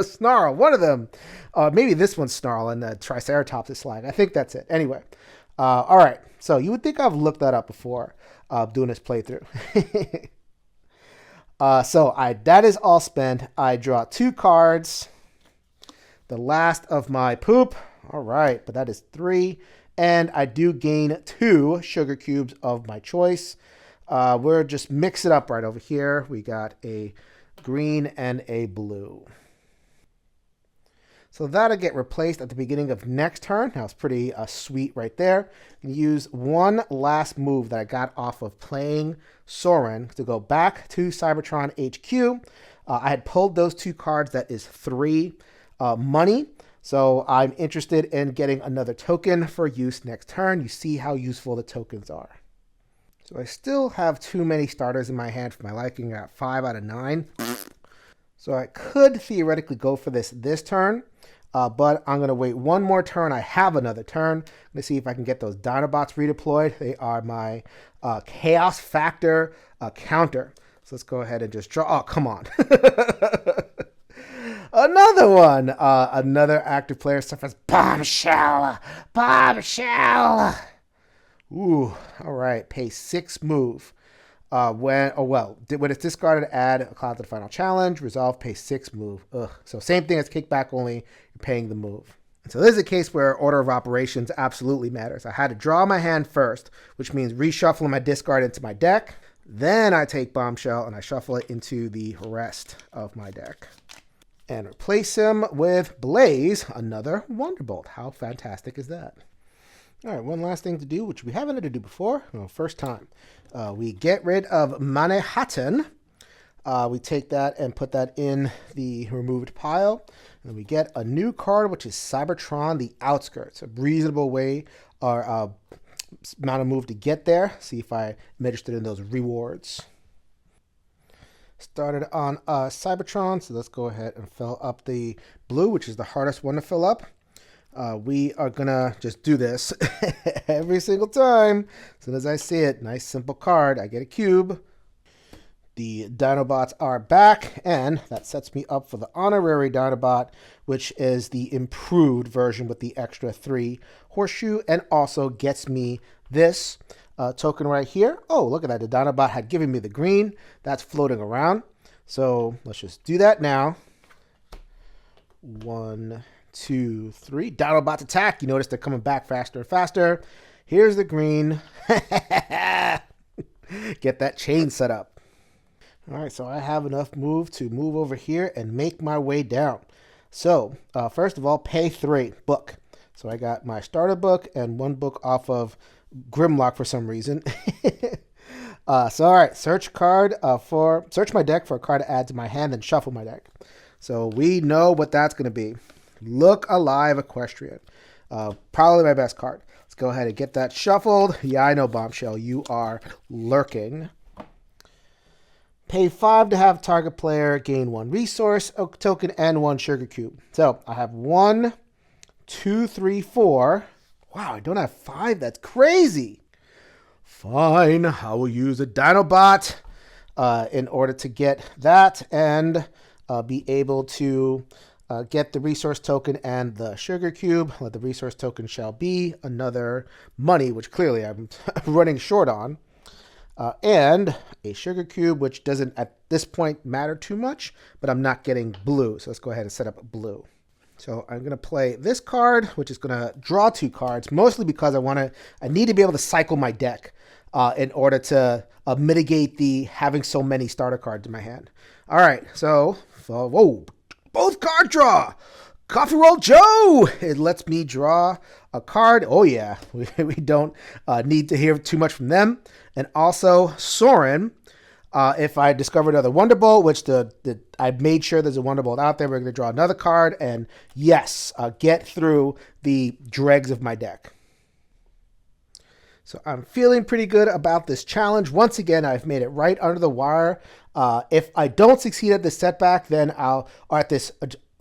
[SPEAKER 1] Snarl, one of them. Maybe this one's Snarl and the Triceratops is Slag. I think that's it. Anyway, all right. So you would think I've looked that up before doing this playthrough. That is all spent. I draw 2 cards. The last of my poop. All right, but that is 3. And I do gain 2 sugar cubes of my choice. We're just mix it up right over here. We got a green and a blue. So that'll get replaced at the beginning of next turn. Now it's pretty sweet right there. Use one last move that I got off of playing Soren to go back to Cybertron HQ. I had pulled those 2 cards. That is 3 money. So I'm interested in getting another token for use next turn. You see how useful the tokens are. So I still have too many starters in my hand for my liking. I got 5 out of 9. So I could theoretically go for this turn. But I'm going to wait one more turn. I have another turn. I'm going to see if I can get those Dinobots redeployed. They are my Chaos Factor counter. So let's go ahead and just draw. Oh, come on. Another one. Another active player suffers
[SPEAKER 2] Bombshell! Bombshell!
[SPEAKER 1] Ooh, all right. Pay 6 move. When it's discarded, add a cloud to the final challenge. Resolve, pay 6 move. Ugh. So same thing as kickback, only you're paying the move. And so this is a case where order of operations absolutely matters. I had to draw my hand first, which means reshuffling my discard into my deck. Then I take Bombshell and I shuffle it into the rest of my deck. And replace him with Blaze, another Wonderbolt. How fantastic is that? All right, one last thing to do, which we haven't had to do before. Well, first time. We get rid of Manhattan. We take that and put that in the removed pile. And we get a new card, which is Cybertron, the Outskirts. A reasonable way or amount of move to get there. See if I'm interested in those rewards. Started on Cybertron, so let's go ahead and fill up the blue, which is the hardest one to fill up. We are going to just do this every single time. As soon as I see it, nice simple card, I get a cube. The Dinobots are back, and that sets me up for the honorary Dinobot, which is the improved version with the extra 3 horseshoe, and also gets me this token right here. Oh, look at that. The Dinobot had given me the green. That's floating around. So let's just do that now. 1, 2, 3. Dinobots attack. You notice they're coming back faster and faster. Here's the green. Get that chain set up. All right, so I have enough move to move over here and make my way down. So first of all, pay 3, book. So I got my starter book and 1 book off of Grimlock for some reason. So all right, search my deck for a card to add to my hand, then shuffle my deck. So we know what that's going to be. Look Alive Equestrian. Probably my best card. Let's go ahead and get that shuffled. Yeah, I know, Bombshell, you are lurking. Pay 5 to have target player gain 1 resource token and 1 sugar cube. So I have 1, 2, 3, 4. Wow, I don't have 5. That's crazy. Fine, I will use a Dinobot in order to get that and be able to get the resource token and the sugar cube. The resource token shall be another money, which clearly I'm running short on. And a sugar cube, which doesn't at this point matter too much, but I'm not getting blue. So let's go ahead and set up blue. So I'm going to play this card, which is going to draw 2 cards, mostly because I need to be able to cycle my deck in order to mitigate the having so many starter cards in my hand. All right, so whoa, both card draw. Coffee Roll Joe! It lets me draw a card. Oh yeah, we don't need to hear too much from them. And also Soren, if I discover another Wonderbolt, which I made sure there's a Wonderbolt out there, we're going to draw another card. And yes, get through the dregs of my deck. So I'm feeling pretty good about this challenge. Once again, I've made it right under the wire. If I don't succeed at this setback, then at this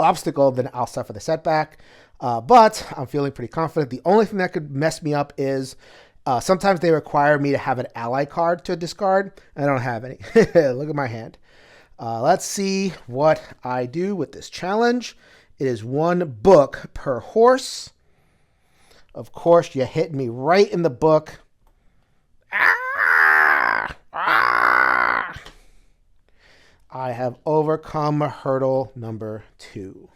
[SPEAKER 1] obstacle, then I'll suffer the setback. But I'm feeling pretty confident. The only thing that could mess me up is sometimes they require me to have an ally card to discard. I don't have any. Look at my hand. Let's see what I do with this challenge. It is 1 book per horse. Of course, you hit me right in the book. Ah! Ah! I have overcome hurdle number 2.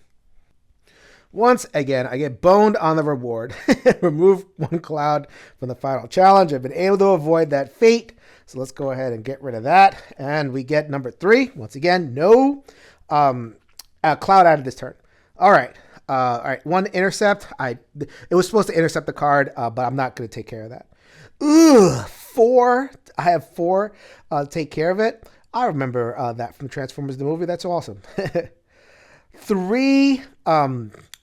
[SPEAKER 1] Once again, I get boned on the reward. Remove 1 cloud from the final challenge. I've been able to avoid that fate. So let's go ahead and get rid of that. And we get number 3. Once again, no cloud added this turn. All right. 1 intercept. It was supposed to intercept the card, but I'm not going to take care of that. 4. I have 4 take care of it. I remember that from Transformers the movie. That's awesome. 3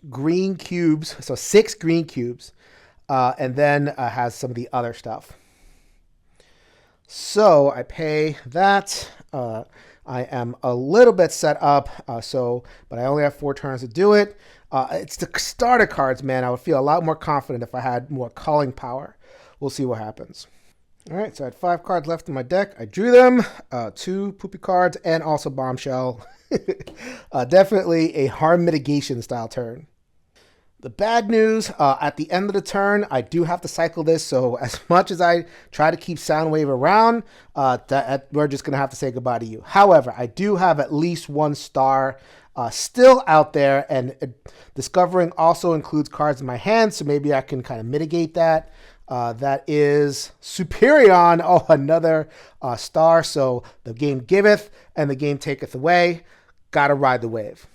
[SPEAKER 1] green cubes, so 6 green cubes, and then has some of the other stuff. So I pay that. I am a little bit set up, but I only have 4 turns to do it. It's the starter cards, man. I would feel a lot more confident if I had more calling power. We'll see what happens. All right, so I had 5 cards left in my deck. I drew them, 2 poopy cards, and also Bombshell. Definitely a harm mitigation style turn. The bad news, at the end of the turn, I do have to cycle this. So as much as I try to keep Soundwave around, we're just going to have to say goodbye to you. However, I do have at least 1 star still out there, and discovering also includes cards in my hand. So maybe I can kind of mitigate that. That is Superion. Oh, another star. So the game giveth and the game taketh away. Gotta ride the wave.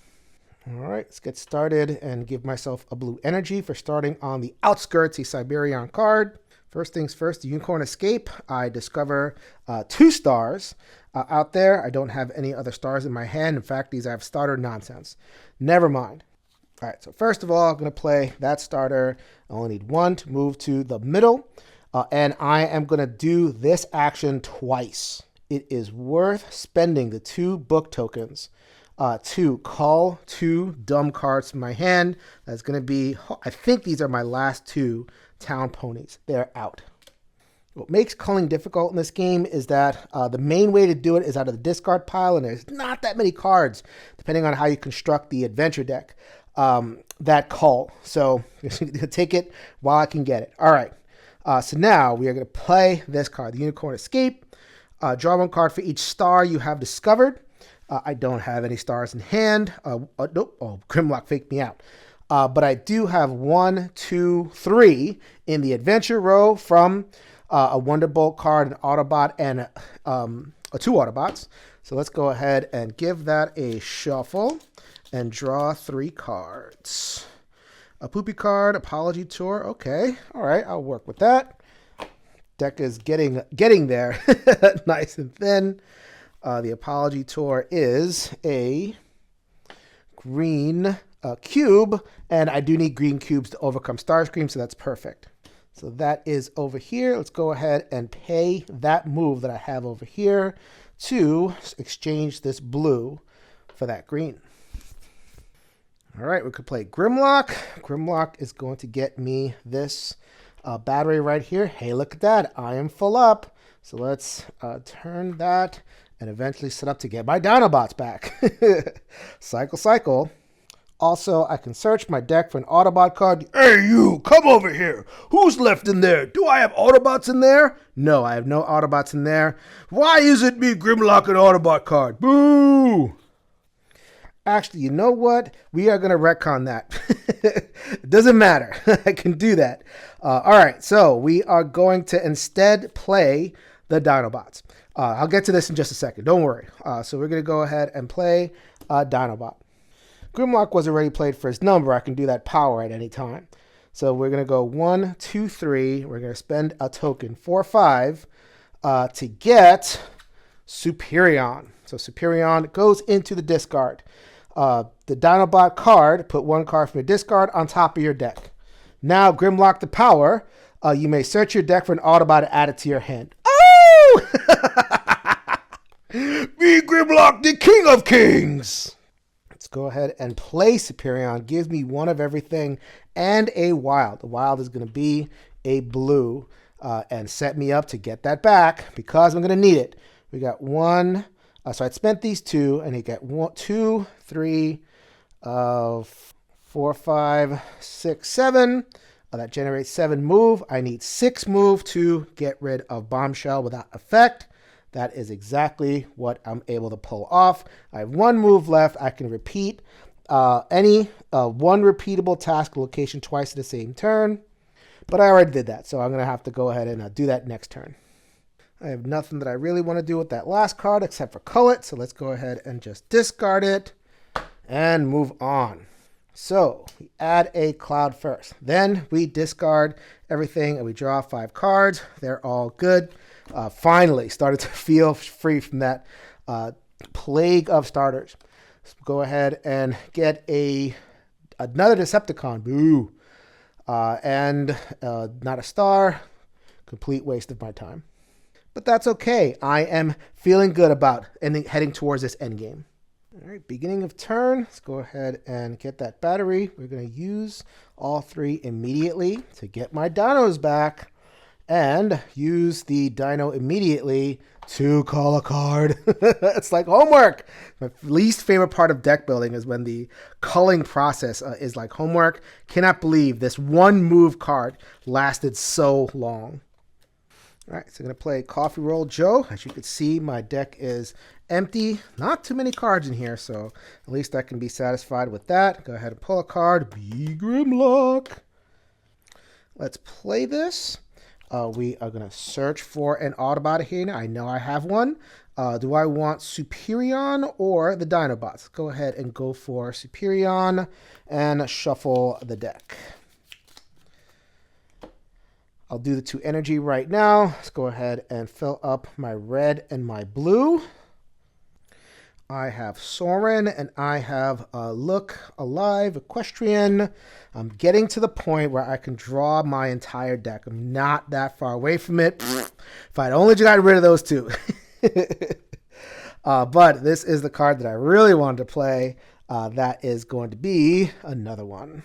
[SPEAKER 1] All right, let's get started and give myself a blue energy for starting on the outskirts, a Siberian card. First things first, the Unicorn Escape. I discover 2 stars out there. I don't have any other stars in my hand. In fact, these I have starter nonsense. Never mind. All right, so first of all, I'm going to play that starter. I only need 1 to move to the middle. And I am going to do this action twice. It is worth spending the 2 book tokens to call 2 dumb cards from my hand. That's going to be, I think these are my last 2 town ponies. They're out. What makes culling difficult in this game is that the main way to do it is out of the discard pile, and there's not that many cards, depending on how you construct the adventure deck, that cull. So take it while I can get it. All right. So now we are going to play this card, the Unicorn Escape. Draw 1 card for each star you have discovered. I don't have any stars in hand. Nope. Oh, Grimlock faked me out. But I do have 1, 2, 3 in the adventure row from a Wonderbolt card, an Autobot, and 2 Autobots. So let's go ahead and give that a shuffle and draw 3 cards. A Poopy card, Apology Tour. Okay, all right, I'll work with that. Deck is getting there, nice and thin. The Apology Tour is a green cube, and I do need green cubes to overcome Starscream, so that's perfect. So that is over here. Let's go ahead and pay that move that I have over here to exchange this blue for that green. All right, we could play Grimlock. Grimlock is going to get me this battery right here. Hey, look at that. I am full up. So let's turn that and eventually set up to get my Dinobots back. Cycle. Also, I can search my deck for an Autobot card.
[SPEAKER 3] Hey, you, come over here. Who's left in there? Do I have Autobots in there?
[SPEAKER 1] No, I have no Autobots in there.
[SPEAKER 3] Why isn't me Grimlock an Autobot card? Boo!
[SPEAKER 1] Actually, you know what? We are going to retcon that. It doesn't matter. I can do that. All right, so we are going to instead play the Dinobots. I'll get to this in just a second. Don't worry. So we're going to go ahead and play Dinobot. Grimlock was already played for his number. I can do that power at any time. So we're going to go 1, 2, 3. We're going to spend a token 4, 5 to get Superion. So Superion goes into the discard. The Dinobot card, put 1 card from your discard on top of your deck. Now, Grimlock the power. You may search your deck for an Autobot and add it to your hand. Oh!
[SPEAKER 3] Me Grimlock, the King of Kings!
[SPEAKER 1] Let's go ahead and play Superion. Gives me 1 of everything and a wild. The wild is going to be a blue and set me up to get that back because I'm going to need it. We got 1. So I'd spent these 2, and you get 1, 2, 3, 4, 5, 6, 7. That generates 7 move. I need 6 move to get rid of Bombshell without effect. That is exactly what I'm able to pull off. I have 1 move left. I can repeat any 1 repeatable task location twice in the same turn. But I already did that, so I'm going to have to go ahead and do that next turn. I have nothing that I really want to do with that last card except for cull it. So let's go ahead and just discard it and move on. So we add a cloud first. Then we discard everything and we draw 5 cards. They're all good. Finally started to feel free from that plague of starters. So go ahead and get another Decepticon. Boo. And not a star. Complete waste of my time. But that's okay. I am feeling good about heading towards this endgame. All right, beginning of turn. Let's go ahead and get that battery. We're going to use all 3 immediately to get my dinos back. And use the dino immediately to call a card. It's like homework. My least favorite part of deck building is when the culling process is like homework. Cannot believe this 1 move card lasted so long. All right, so I'm going to play Coffee Roll Joe. As you can see, my deck is empty. Not too many cards in here, so at least I can be satisfied with that. Go ahead and pull a card. Be Grimlock. Let's play this. We are going to search for an Autobot here. I know I have one. Do I want Superion or the Dinobots? Go ahead and go for Superion and shuffle the deck. I'll do the 2 energy right now. Let's go ahead and fill up my red and my blue. I have Soren and I have Look Alive Equestrian. I'm getting to the point where I can draw my entire deck. I'm not that far away from it. If I'd only got rid of those 2. But this is the card that I really wanted to play. That is going to be another one.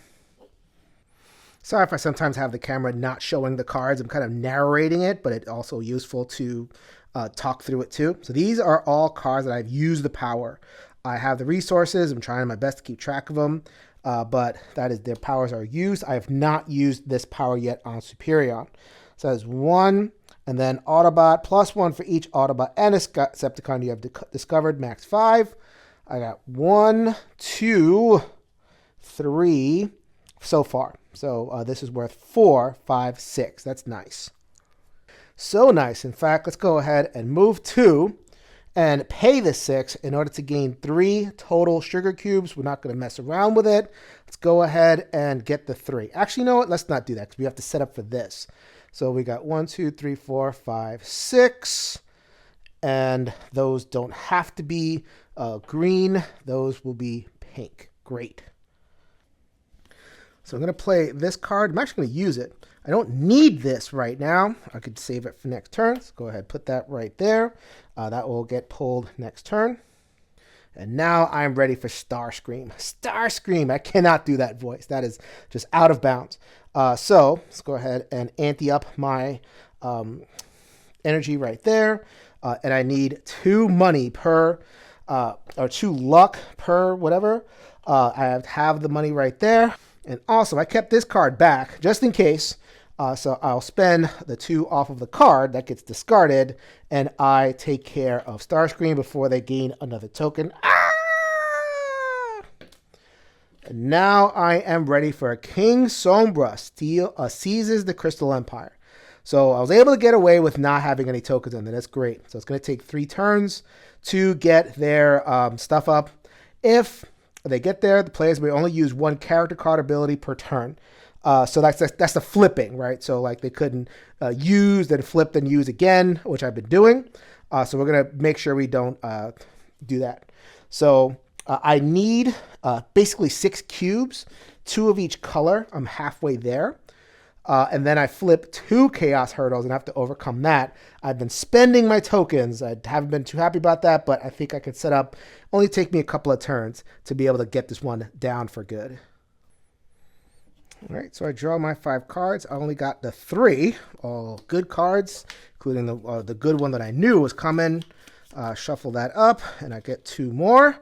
[SPEAKER 1] Sorry if I sometimes have the camera not showing the cards. I'm kind of narrating it, but it's also useful to talk through it too. So these are all cards that I've used the power. I have the resources. I'm trying my best to keep track of them, but that is their powers are used. I have not used this power yet on Superion. So that is 1, and then Autobot, +1 for each Autobot and Decepticon you have discovered, max 5. I got 1, 2, 3 so far. So this is worth 4, 5, 6. That's nice. So nice. In fact, let's go ahead and move 2 and pay the 6 in order to gain 3 total sugar cubes. We're not going to mess around with it. Let's go ahead and get the 3. Actually, you know what? Let's not do that because we have to set up for this. So we got 1, 2, 3, 4, 5, 6. And those don't have to be green. Those will be pink. Great. So I'm going to play this card. I'm actually going to use it. I don't need this right now. I could save it for next turn. Let's go ahead and put that right there. That will get pulled next turn. And now I'm ready for Starscream. Starscream. I cannot do that voice. That is just out of bounds. So let's go ahead and ante up my energy right there. And I need 2 money per, or 2 luck per whatever. I have the money right there. And also, I kept this card back just in case. So I'll spend the 2 off of the card that gets discarded, and I take care of Starscream before they gain another token. And now I am ready for King Sombra seizes the Crystal Empire. So I was able to get away with not having any tokens on there. That's great. So it's going to take 3 turns to get their stuff up. If they get there, the players may only use 1 character card ability per turn. So that's the flipping, right? So like they couldn't use, then flip, then use again, which I've been doing. So we're going to make sure we don't do that. So I need basically 6 cubes, 2 of each color. I'm halfway there. And then I flip 2 chaos hurdles and have to overcome that. I've been spending my tokens. I haven't been too happy about that, but I think I could set up, only take me a couple of turns to be able to get this one down for good. All right, so I draw my 5 cards. I only got the 3, all good cards, including the good one that I knew was coming. Shuffle that up, and I get 2 more.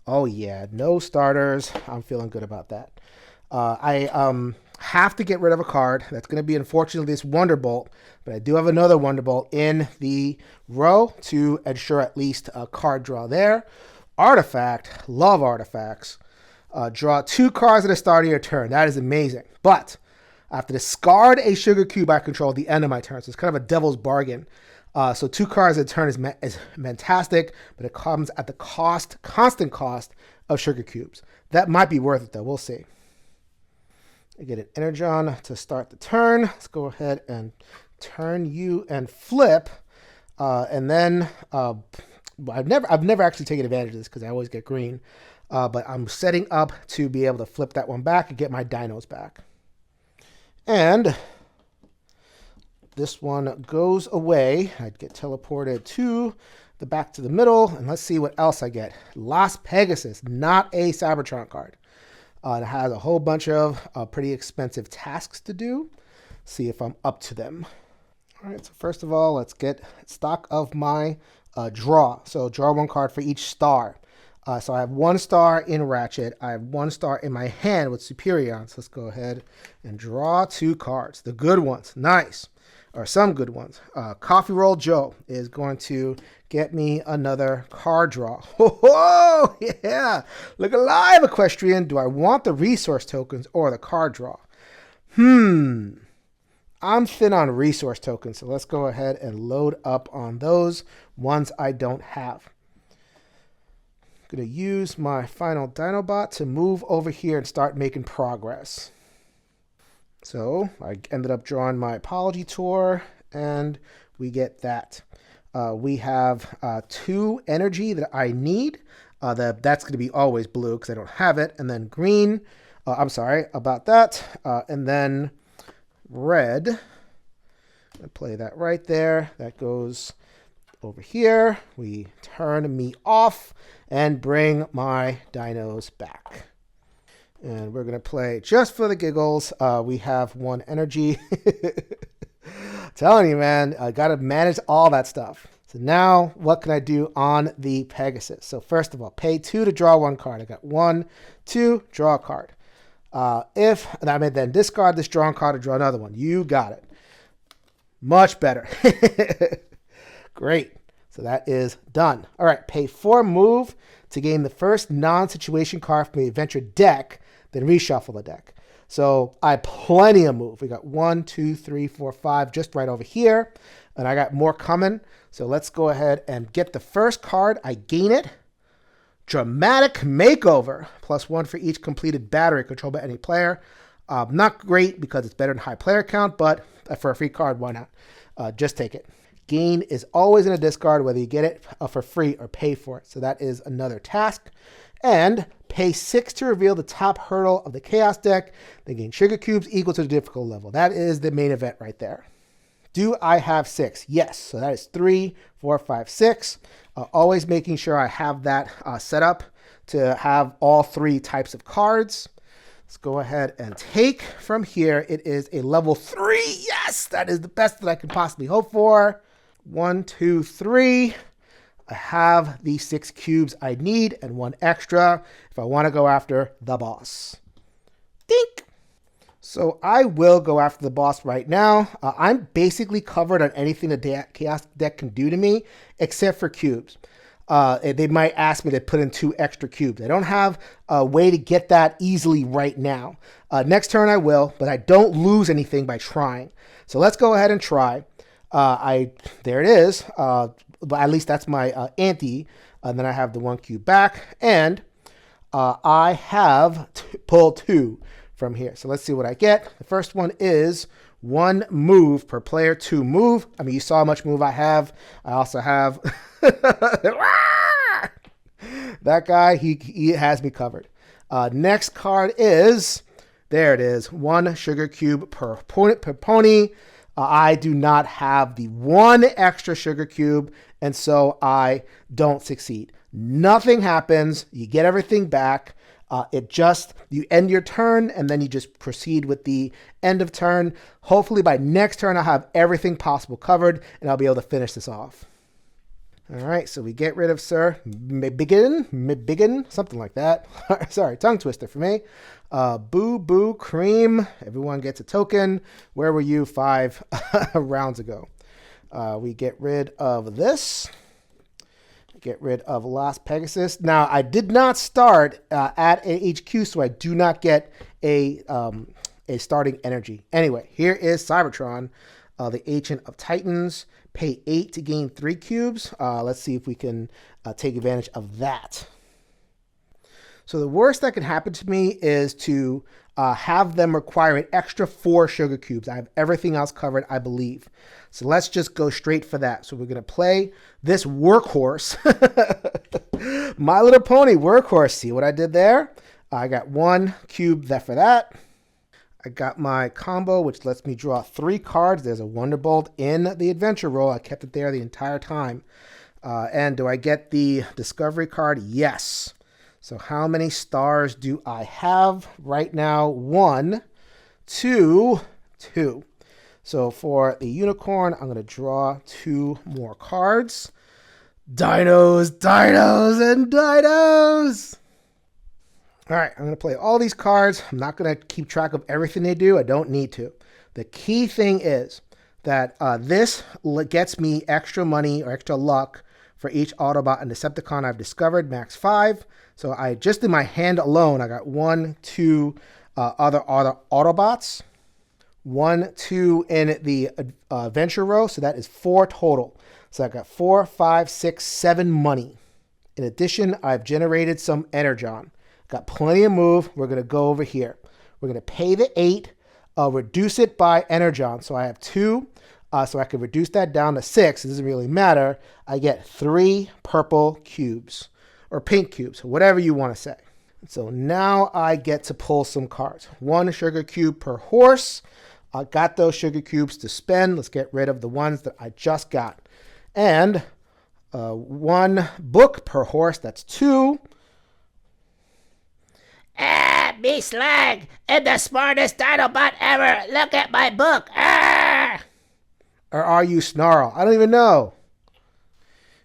[SPEAKER 1] Oh yeah, no starters. I'm feeling good about that. I have to get rid of a card. That's going to be, unfortunately, this Wonderbolt. But I do have another Wonderbolt in the row to ensure at least a card draw there. Artifact. Love artifacts. Draw 2 cards at the start of your turn. That is amazing. But I have to discard a sugar cube I control at the end of my turn. So it's kind of a devil's bargain. So 2 cards at a turn is fantastic, but it comes at the constant cost of sugar cubes. That might be worth it, though. We'll see. I get an Energon to start the turn. Let's go ahead and turn you and flip. And then I've never actually taken advantage of this because I always get green. But I'm setting up to be able to flip that one back and get my dinos back. And this one goes away. I'd get teleported to the back to the middle. And let's see what else I get. Las Pegasus, not a Cybertron card. It has a whole bunch of pretty expensive tasks to do. See if I'm up to them. All right, so first of all, let's get stock of my draw. So draw 1 card for each star. So I have 1 star in Ratchet. I have 1 star in my hand with Superion. So let's go ahead and draw 2 cards. The good ones. Nice. Or some good ones. Coffee Roll Joe is going to get me another card draw. Oh, yeah. Look alive, Equestrian. Do I want the resource tokens or the card draw? I'm thin on resource tokens, so let's go ahead and load up on those ones I don't have. I'm going to use my final Dinobot to move over here and start making progress. So I ended up drawing my Apology Tour, and we get that. We have 2 energy that I need. That's going to be always blue because I don't have it. And then green. I'm sorry about that. And then red. I play that right there. That goes over here. We turn me off and bring my dinos back. And we're going to play just for the giggles. We have 1 energy. Telling you, man, I got to manage all that stuff. So now what can I do on the Pegasus? So first of all, pay 2 to draw 1 card. I got 1, 2, draw a card. And I may then discard this drawn card to draw another one. You got it. Much better. Great. So that is done. All right, pay 4 move to gain the first non-situation card from the adventure deck, then reshuffle the deck. So I have plenty of move. We got 1, 2, 3, 4, 5 just right over here. And I got more coming. So let's go ahead and get the first card. I gain it. Dramatic Makeover. +1 for each completed battery controlled by any player. Not great because it's better than high player count, but for a free card, why not? Just take it. Gain is always in a discard, whether you get it for free or pay for it. So that is another task. And pay 6 to reveal the top hurdle of the Chaos deck. Then gain sugar cubes equal to the difficult level. That is the main event right there. Do I have 6? Yes. So that is 3, 4, 5, 6. Always making sure I have that set up to have all 3 types of cards. Let's go ahead and take from here. It is a level 3. Yes, that is the best that I can possibly hope for. 1, 2, 3. I have the 6 cubes I need and 1 extra if I want to go after the boss. Dink! So I will go after the boss right now. I'm basically covered on anything the Chaos deck can do to me, except for cubes. They might ask me to put in 2 extra cubes. I don't have a way to get that easily right now. Next turn I will, but I don't lose anything by trying. So let's go ahead and try. There it is. But at least that's my ante. And then I have the 1 cube back. And I have pulled 2 from here. So let's see what I get. The first one is 1 move per player, 2 move. I mean, you saw how much move I have. I also have that guy. He has me covered. Next card is, there it is, 1 sugar cube per pony. I do not have the 1 extra sugar cube, and so I don't succeed. Nothing happens. You get everything back. You end your turn, and then you just proceed with the end of turn. Hopefully by next turn, I'll have everything possible covered, and I'll be able to finish this off. All right, so we get rid of Sir Mibbiggin, something like that. Sorry, tongue twister for me. Boo Boo Cream. Everyone gets a token. Where were you 5 rounds ago? We get rid of this. Get rid of Last Pegasus. Now, I did not start at a HQ, so I do not get a starting energy. Anyway, here is Cybertron, the Ancient of Titans. Pay 8 to gain 3 cubes. Let's see if we can take advantage of that. So the worst that can happen to me is to have them require an extra 4 sugar cubes. I have everything else covered, I believe. So let's just go straight for that. So we're going to play this workhorse. My Little Pony workhorse. See what I did there? I got 1 cube for that. I got my combo, which lets me draw 3 cards. There's a Wonderbolt in the adventure roll. I kept it there the entire time. And do I get the discovery card? Yes. So how many stars do I have right now? 1, 2, 2. So for the unicorn, I'm going to draw 2 more cards. Dinos, dinos, and dinos. All right, I'm going to play all these cards. I'm not going to keep track of everything they do. I don't need to. The key thing is that this gets me extra money or extra luck for each Autobot and Decepticon I've discovered, max 5. So I just in my hand alone, I got 1, 2 other Autobots. 1, 2 in the adventure row, so that is 4 total. So I've got 4, 5, 6, 7 money. In addition, I've generated some energon. Got plenty of move. We're going to go over here. We're going to pay the 8, reduce it by energon. So I have 2, so I can reduce that down to 6. It doesn't really matter. I get 3 purple cubes, or pink cubes, whatever you want to say. So now I get to pull some cards. 1 sugar cube per horse. I got those sugar cubes to spend. Let's get rid of the ones that I just got. And 1 book per horse. That's 2.
[SPEAKER 2] Ah, me Slag, I'm the smartest Dinobot ever. Look at my book. Ah!
[SPEAKER 1] Or are you Snarl? I don't even know.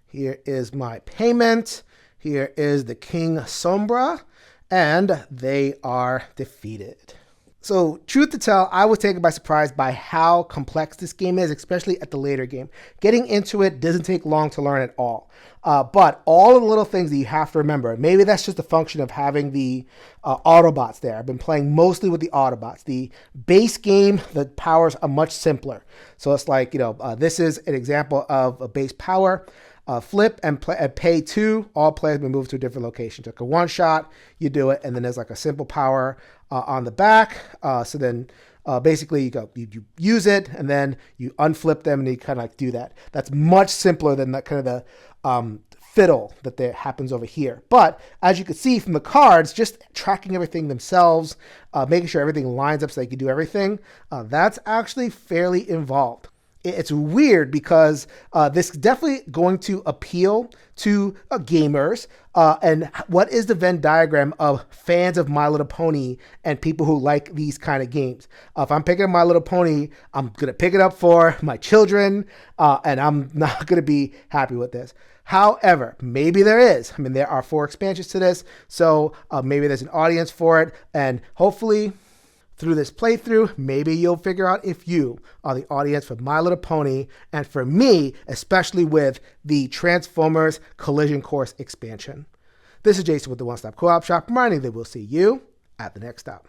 [SPEAKER 1] Here is my payment. Here is the King Sombra. And they are defeated. So, truth to tell, I was taken by surprise by how complex this game is, especially at the later game. Getting into it doesn't take long to learn at all. But all of the little things that you have to remember, maybe that's just a function of having the Autobots there. I've been playing mostly with the Autobots. The base game, the powers are much simpler. So it's like, this is an example of a base power. Flip and pay 2, all players may move to a different location. Took a one shot, you do it, and then there's like a simple power on the back. So then basically you use it, and then you unflip them, and you kind of like do that. That's much simpler than that kind of the fiddle that happens over here. But as you can see from the cards, just tracking everything themselves, making sure everything lines up so they can do everything, that's actually fairly involved. It's weird because this is definitely going to appeal to gamers. And what is the Venn diagram of fans of My Little Pony and people who like these kind of games? If I'm picking up My Little Pony, I'm going to pick it up for my children, and I'm not going to be happy with this. However, maybe there is. I mean, there are 4 expansions to this, so maybe there's an audience for it, and hopefully through this playthrough, maybe you'll figure out if you are the audience for My Little Pony, and for me, especially with the Transformers Collision Course expansion. This is Jason with the One Stop Co-op Shop, reminding that we'll see you at the next stop.